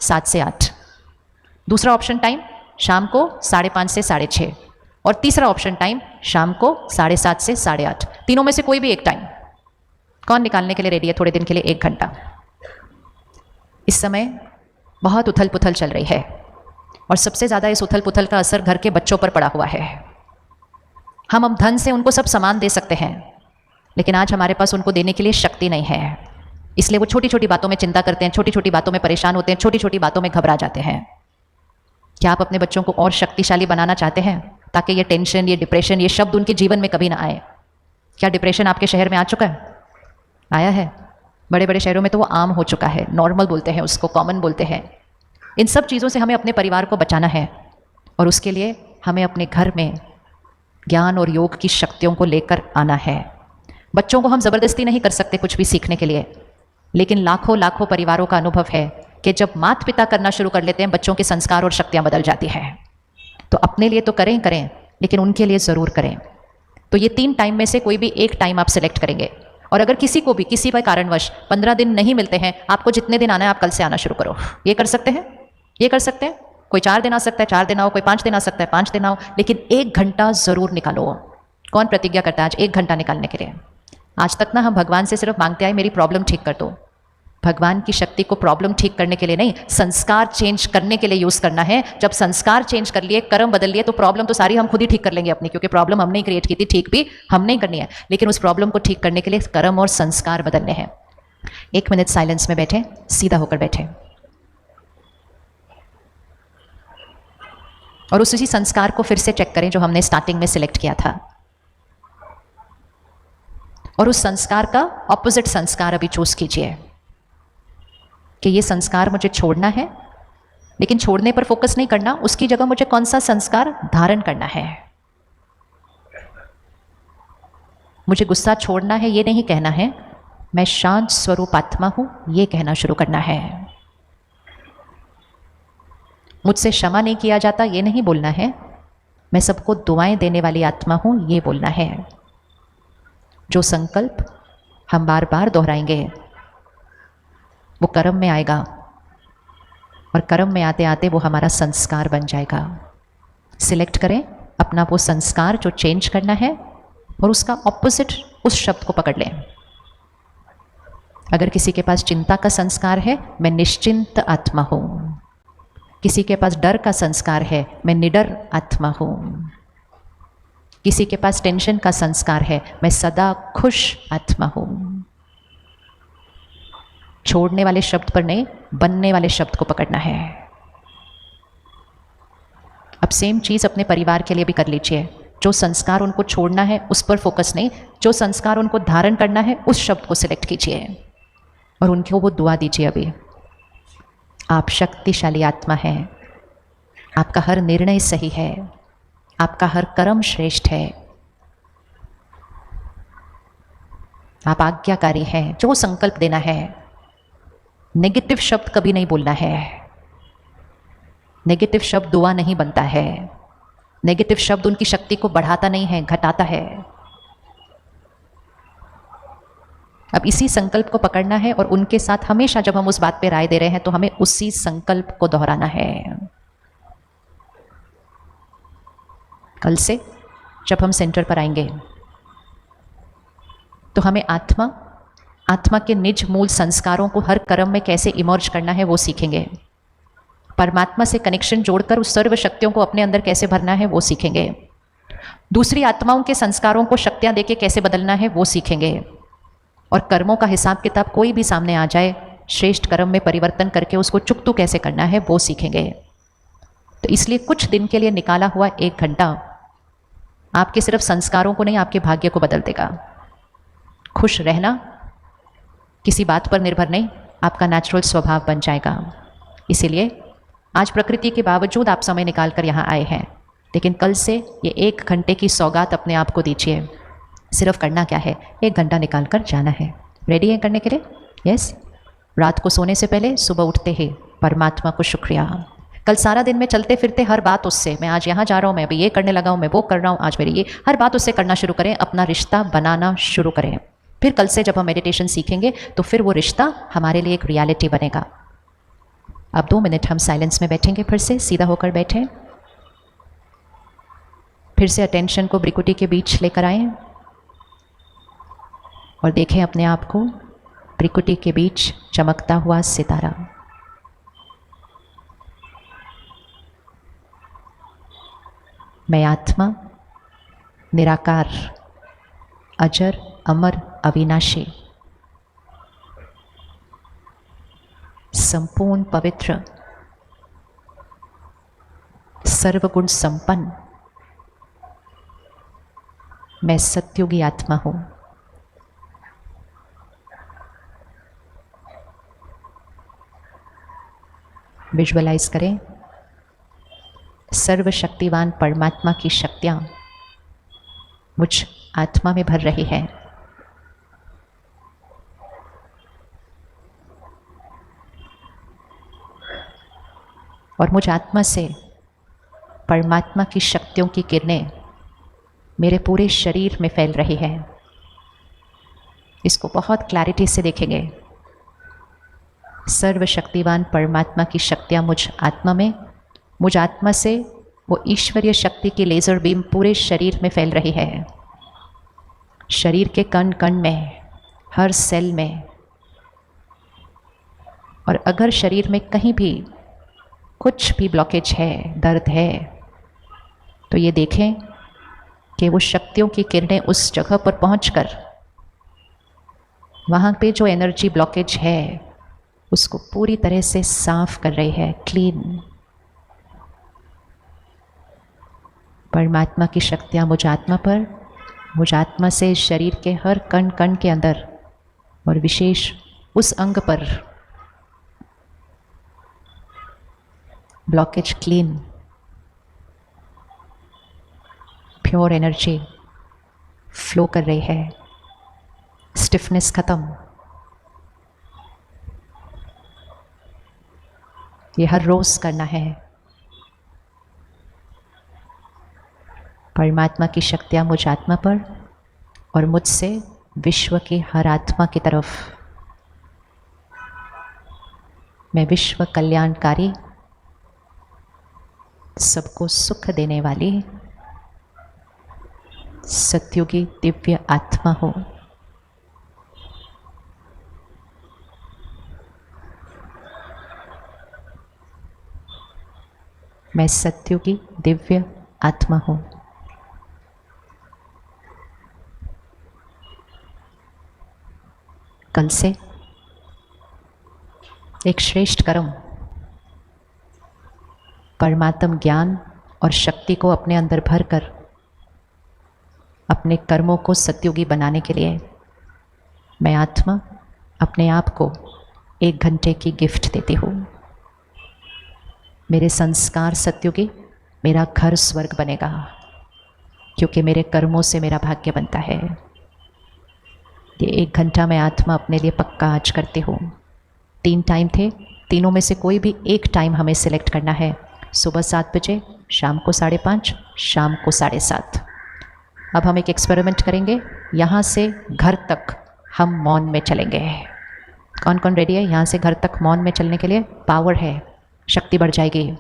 [SPEAKER 1] 7 से 8, दूसरा ऑप्शन टाइम शाम को 5:30 से 6:30, और तीसरा ऑप्शन टाइम शाम को 7:30 से 8:30। तीनों में से कोई भी एक टाइम। कौन निकालने के लिए रेडी है थोड़े दिन के लिए 1 घंटा? इस समय बहुत उथल पुथल चल रही है, और सबसे ज़्यादा इस उथल पुथल का असर घर के बच्चों पर पड़ा हुआ है। हम धन से उनको सब सामान दे सकते हैं, लेकिन आज हमारे पास उनको देने के लिए शक्ति नहीं है। इसलिए वो छोटी छोटी बातों में चिंता करते हैं, छोटी छोटी बातों में परेशान होते हैं, छोटी छोटी बातों में घबरा जाते हैं। क्या आप अपने बच्चों को और शक्तिशाली बनाना चाहते हैं, ताकि ये टेंशन, ये डिप्रेशन, ये शब्द उनके जीवन में कभी ना आए? क्या डिप्रेशन आपके शहर में आ चुका है? आया है? बड़े बड़े शहरों में तो वो आम हो चुका है, नॉर्मल बोलते हैं उसको, कॉमन बोलते हैं। इन सब चीज़ों से हमें अपने परिवार को बचाना है, और उसके लिए हमें अपने घर में ज्ञान और योग की शक्तियों को लेकर आना है। बच्चों को हम ज़बरदस्ती नहीं कर सकते कुछ भी सीखने के लिए, लेकिन लाखों लाखों परिवारों का अनुभव है कि जब माता पिता करना शुरू कर लेते हैं, बच्चों के संस्कार और शक्तियाँ बदल जाती हैं। तो अपने लिए तो करें करें, लेकिन उनके लिए ज़रूर करें। तो ये 3 टाइम में से कोई भी एक टाइम आप सिलेक्ट करेंगे, और अगर किसी को भी किसी भी कारणवश 15 दिन नहीं मिलते हैं, आपको जितने दिन आना है आप कल से आना शुरू करो। ये कर सकते हैं, ये कर सकते हैं। कोई 4 दिन आ सकता है, 4 दिन आओ, कोई 5 दिन आ सकता है, 5 दिन आओ, लेकिन 1 घंटा ज़रूर निकालो। कौन प्रतिज्ञा करता है आज 1 घंटा निकालने के लिए? आज तक ना हम भगवान से सिर्फ मांगते आए, मेरी प्रॉब्लम ठीक कर दो। भगवान की शक्ति को प्रॉब्लम ठीक करने के लिए नहीं, संस्कार चेंज करने के लिए यूज़ करना है। जब संस्कार चेंज कर लिए, कर्म बदल लिए, तो प्रॉब्लम तो सारी हम खुद ही ठीक कर लेंगे अपनी, क्योंकि प्रॉब्लम हमने ही क्रिएट की थी, ठीक भी हमने ही करनी है। लेकिन उस प्रॉब्लम को ठीक करने के लिए कर्म और संस्कार बदलने हैं। 1 मिनट साइलेंस में बैठे, सीधा होकर बैठे, और उसी संस्कार को फिर से चेक करें जो हमने स्टार्टिंग में सिलेक्ट किया था, और उस संस्कार का ऑपोजिट संस्कार अभी चूज कीजिए कि ये संस्कार मुझे छोड़ना है, लेकिन छोड़ने पर फोकस नहीं करना, उसकी जगह मुझे कौन सा संस्कार धारण करना है। मुझे गुस्सा छोड़ना है, ये नहीं कहना है मैं शांत स्वरूप आत्मा हूं, ये कहना शुरू करना है। मुझसे क्षमा नहीं किया जाता, ये नहीं बोलना है मैं सबको दुआएं देने वाली आत्मा हूं, ये बोलना है। जो संकल्प हम बार बार दोहराएंगे वो कर्म में आएगा, और कर्म में आते आते वो हमारा संस्कार बन जाएगा। सिलेक्ट करें अपना वो संस्कार जो चेंज करना है, और उसका ऑपोजिट उस शब्द को पकड़ लें। अगर किसी के पास चिंता का संस्कार है, मैं निश्चिंत आत्मा हूं। किसी के पास डर का संस्कार है, मैं निडर आत्मा हूं। किसी के पास टेंशन का संस्कार है, मैं सदा खुश आत्मा हूं। छोड़ने वाले शब्द पर नहीं, बनने वाले शब्द को पकड़ना है। अब सेम चीज अपने परिवार के लिए भी कर लीजिए। जो संस्कार उनको छोड़ना है उस पर फोकस नहीं, जो संस्कार उनको धारण करना है उस शब्द को सिलेक्ट कीजिए, और उनको वो दुआ दीजिए। अभी आप शक्तिशाली आत्मा हैं, आपका हर निर्णय सही है, आपका हर कर्म श्रेष्ठ है, आप आज्ञाकारी हैं। जो संकल्प देना है, नेगेटिव शब्द कभी नहीं बोलना है। नेगेटिव शब्द दुआ नहीं बनता है। नेगेटिव शब्द उनकी शक्ति को बढ़ाता नहीं है, घटाता है। अब इसी संकल्प को पकड़ना है, और उनके साथ हमेशा जब हम उस बात पे राय दे रहे हैं तो हमें उसी संकल्प को दोहराना है। कल से जब हम सेंटर पर आएंगे तो हमें आत्मा, आत्मा के निज मूल संस्कारों को हर कर्म में कैसे इमर्ज करना है वो सीखेंगे। परमात्मा से कनेक्शन जोड़कर उस सर्व शक्तियों को अपने अंदर कैसे भरना है वो सीखेंगे। दूसरी आत्माओं के संस्कारों को शक्तियाँ देके कैसे बदलना है वो सीखेंगे। और कर्मों का हिसाब किताब कोई भी सामने आ जाए, श्रेष्ठ कर्म में परिवर्तन करके उसको चुकतू कैसे करना है वो सीखेंगे। तो इसलिए कुछ दिन के लिए निकाला हुआ 1 घंटा आपके सिर्फ संस्कारों को नहीं, आपके भाग्य को बदल देगा। खुश रहना किसी बात पर निर्भर नहीं, आपका नेचुरल स्वभाव बन जाएगा। इसीलिए आज प्रकृति के बावजूद आप समय निकाल कर यहाँ आए हैं, लेकिन कल से ये 1 घंटे की सौगात अपने आप को दीजिए। सिर्फ करना क्या है, 1 घंटा निकाल कर जाना है। रेडी है करने के लिए? यस। रात को सोने से पहले सुबह उठते ही परमात्मा को शुक्रिया। कल सारा दिन में चलते फिरते हर बात उससे, मैं आज यहाँ जा रहा हूँ, मैं अभी ये करने लगा हूँ, मैं वो कर रहा हूँ, आज मेरी ये, हर बात उससे करना शुरू करें, अपना रिश्ता बनाना शुरू करें। फिर कल से जब हम मेडिटेशन सीखेंगे तो फिर वो रिश्ता हमारे लिए एक रियलिटी बनेगा। अब 2 मिनट हम साइलेंस में बैठेंगे, फिर से सीधा होकर बैठें। फिर से अटेंशन को भ्रिकुटी के बीच लेकर आएं और देखें अपने आप को भ्रिकुटी के बीच चमकता हुआ सितारा। मैं आत्मा निराकार, अजर, अमर, अविनाशी, संपूर्ण पवित्र, सर्वगुण संपन्न, मैं सत्युगी आत्मा हूं। विजुअलाइज करें सर्वशक्तिवान परमात्मा की शक्तियां मुझ आत्मा में भर रही है। और मुझ आत्मा से परमात्मा की शक्तियों की किरणें मेरे पूरे शरीर में फैल रही है। इसको बहुत क्लैरिटी से देखेंगे। सर्वशक्तिवान परमात्मा की शक्तियाँ मुझ आत्मा में, मुझ आत्मा से वो ईश्वरीय शक्ति की लेज़र बीम पूरे शरीर में फैल रही है। शरीर के कण कण में, हर सेल में। और अगर शरीर में कहीं भी कुछ भी ब्लॉकेज है, दर्द है, तो ये देखें कि वो शक्तियों की किरणें उस जगह पर पहुंचकर वहाँ पे जो एनर्जी ब्लॉकेज है उसको पूरी तरह से साफ कर रही है, क्लीन। परमात्मा की शक्तियाँ मुझ आत्मा पर, मुझ आत्मा से शरीर के हर कण कण के अंदर और विशेष उस अंग पर blockage clean, pure energy flow कर रही है। स्टिफनेस खत्म। ये हर रोज करना है। परमात्मा की शक्तियाँ मुझ आत्मा पर और मुझसे विश्व की हर आत्मा की तरफ। मैं विश्व कल्याणकारी, सबको सुख देने वाली सत्युगी दिव्य आत्मा हूँ। मैं सत्युगी दिव्य आत्मा हूँ। कल से एक श्रेष्ठ कर्म, परमात्म ज्ञान और शक्ति को अपने अंदर भरकर अपने कर्मों को सत्युगी बनाने के लिए मैं आत्मा अपने आप को 1 घंटे की गिफ्ट देती हूँ। मेरे संस्कार सत्युगी, मेरा घर स्वर्ग बनेगा, क्योंकि मेरे कर्मों से मेरा भाग्य बनता है। ये 1 घंटा मैं आत्मा अपने लिए पक्का आज करती हूँ। 3 टाइम थे, तीनों में से कोई भी एक टाइम हमें सिलेक्ट करना है। सुबह 7 बजे, शाम को 5:30, शाम को 7:30। अब हम एक एक्सपेरिमेंट करेंगे। यहाँ से घर तक हम मौन में चलेंगे। कौन कौन रेडी है यहाँ से घर तक मौन में चलने के लिए? पावर है, शक्ति बढ़ जाएगी।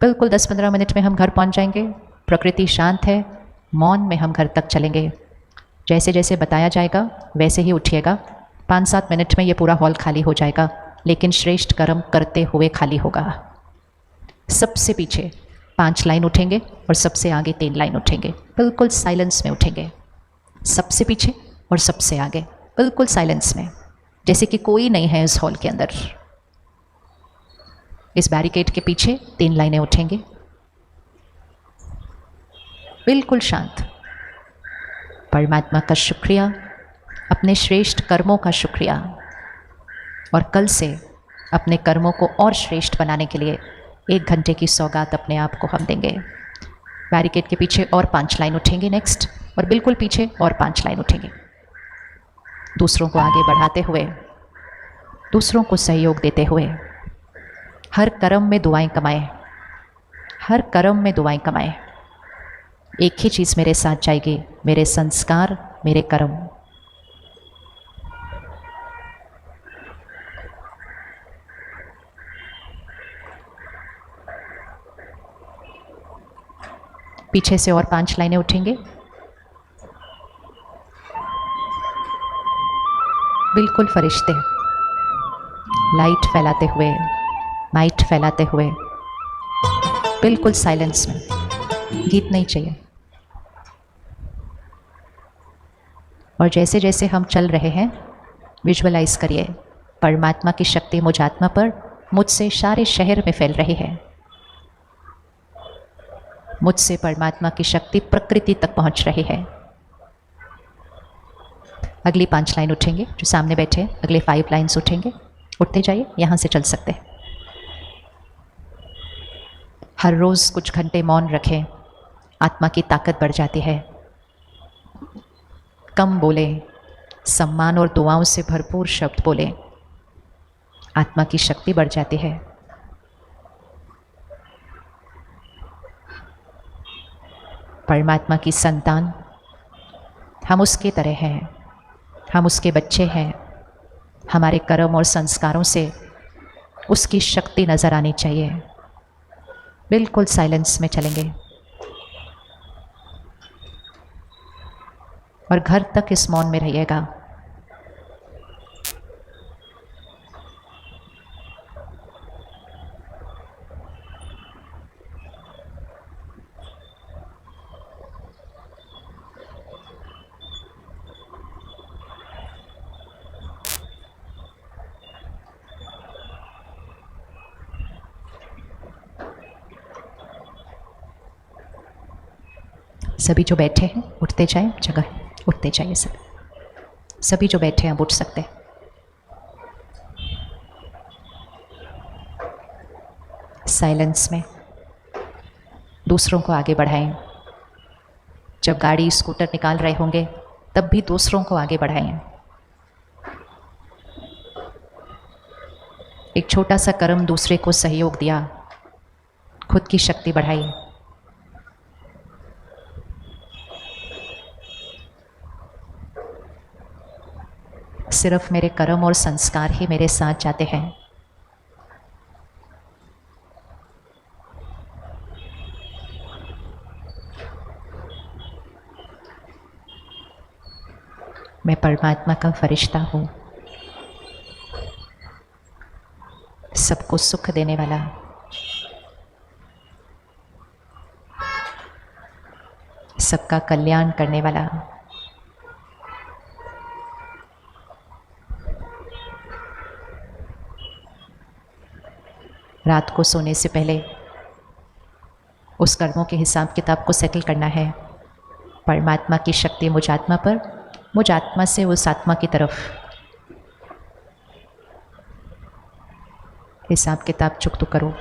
[SPEAKER 1] बिल्कुल 10-15 मिनट में हम घर पहुँच जाएंगे। प्रकृति शांत है, मौन में हम घर तक चलेंगे। जैसे जैसे बताया जाएगा वैसे ही उठिएगा। 5-7 मिनट में ये पूरा हॉल खाली हो जाएगा, लेकिन श्रेष्ठ कर्म करते हुए खाली होगा। सबसे पीछे 5 लाइन उठेंगे और सबसे आगे 3 लाइन उठेंगे, बिल्कुल साइलेंस में उठेंगे। सबसे पीछे और सबसे आगे बिल्कुल साइलेंस में, जैसे कि कोई नहीं है इस हॉल के अंदर। इस बैरिकेड के पीछे 3 लाइनें उठेंगे, बिल्कुल शांत। परमात्मा का शुक्रिया, अपने श्रेष्ठ कर्मों का शुक्रिया, और कल से अपने कर्मों को और श्रेष्ठ बनाने के लिए 1 घंटे की सौगात अपने आप को हम देंगे। बैरिकेड के पीछे और 5 लाइन उठेंगे नेक्स्ट, और बिल्कुल पीछे और 5 लाइन उठेंगे। दूसरों को आगे बढ़ाते हुए, दूसरों को सहयोग देते हुए, हर कर्म में दुआएं कमाएं, हर कर्म में दुआएं कमाएं। एक ही चीज़ मेरे साथ जाएगी, मेरे संस्कार, मेरे कर्म। पीछे से और 5 लाइनें उठेंगे, बिल्कुल फरिश्ते, लाइट फैलाते हुए, माइट फैलाते हुए, बिल्कुल साइलेंस में। गीत नहीं चाहिए। और जैसे जैसे हम चल रहे हैं, विजुअलाइज करिए परमात्मा की शक्ति मुझ आत्मा पर, मुझसे सारे शहर में फैल रही है। मुझसे परमात्मा की शक्ति प्रकृति तक पहुंच रही है। अगली 5 लाइन उठेंगे, जो सामने बैठे हैं अगले 5 लाइन्स उठेंगे। उठते जाइए, यहाँ से चल सकते हैं। हर रोज़ कुछ घंटे मौन रखें, आत्मा की ताकत बढ़ जाती है। कम बोले, सम्मान और दुआओं से भरपूर शब्द बोले, आत्मा की शक्ति बढ़ जाती है। परमात्मा की संतान, हम उसके तरह हैं, हम उसके बच्चे हैं। हमारे कर्म और संस्कारों से उसकी शक्ति नज़र आनी चाहिए। बिल्कुल साइलेंस में चलेंगे और घर तक इस मौन में रहिएगा। सभी जो बैठे हैं उठते जाएं, जगह उठते जाइए। सभी जो बैठे हैं अब उठ सकते हैं। साइलेंस में दूसरों को आगे बढ़ाएं। जब गाड़ी स्कूटर निकाल रहे होंगे तब भी दूसरों को आगे बढ़ाएं। एक छोटा सा कर्म दूसरे को सहयोग दिया, खुद की शक्ति बढ़ाई। सिर्फ मेरे कर्म और संस्कार ही मेरे साथ जाते हैं। मैं परमात्मा का फरिश्ता हूँ, सबको सुख देने वाला। सबका कल्याण करने वाला। रात को सोने से पहले उस कर्मों के हिसाब किताब को सेटल करना है। परमात्मा की शक्ति मुझ आत्मा पर, मुझ आत्मा से उस आत्मा की तरफ। हिसाब किताब चुकतो करो।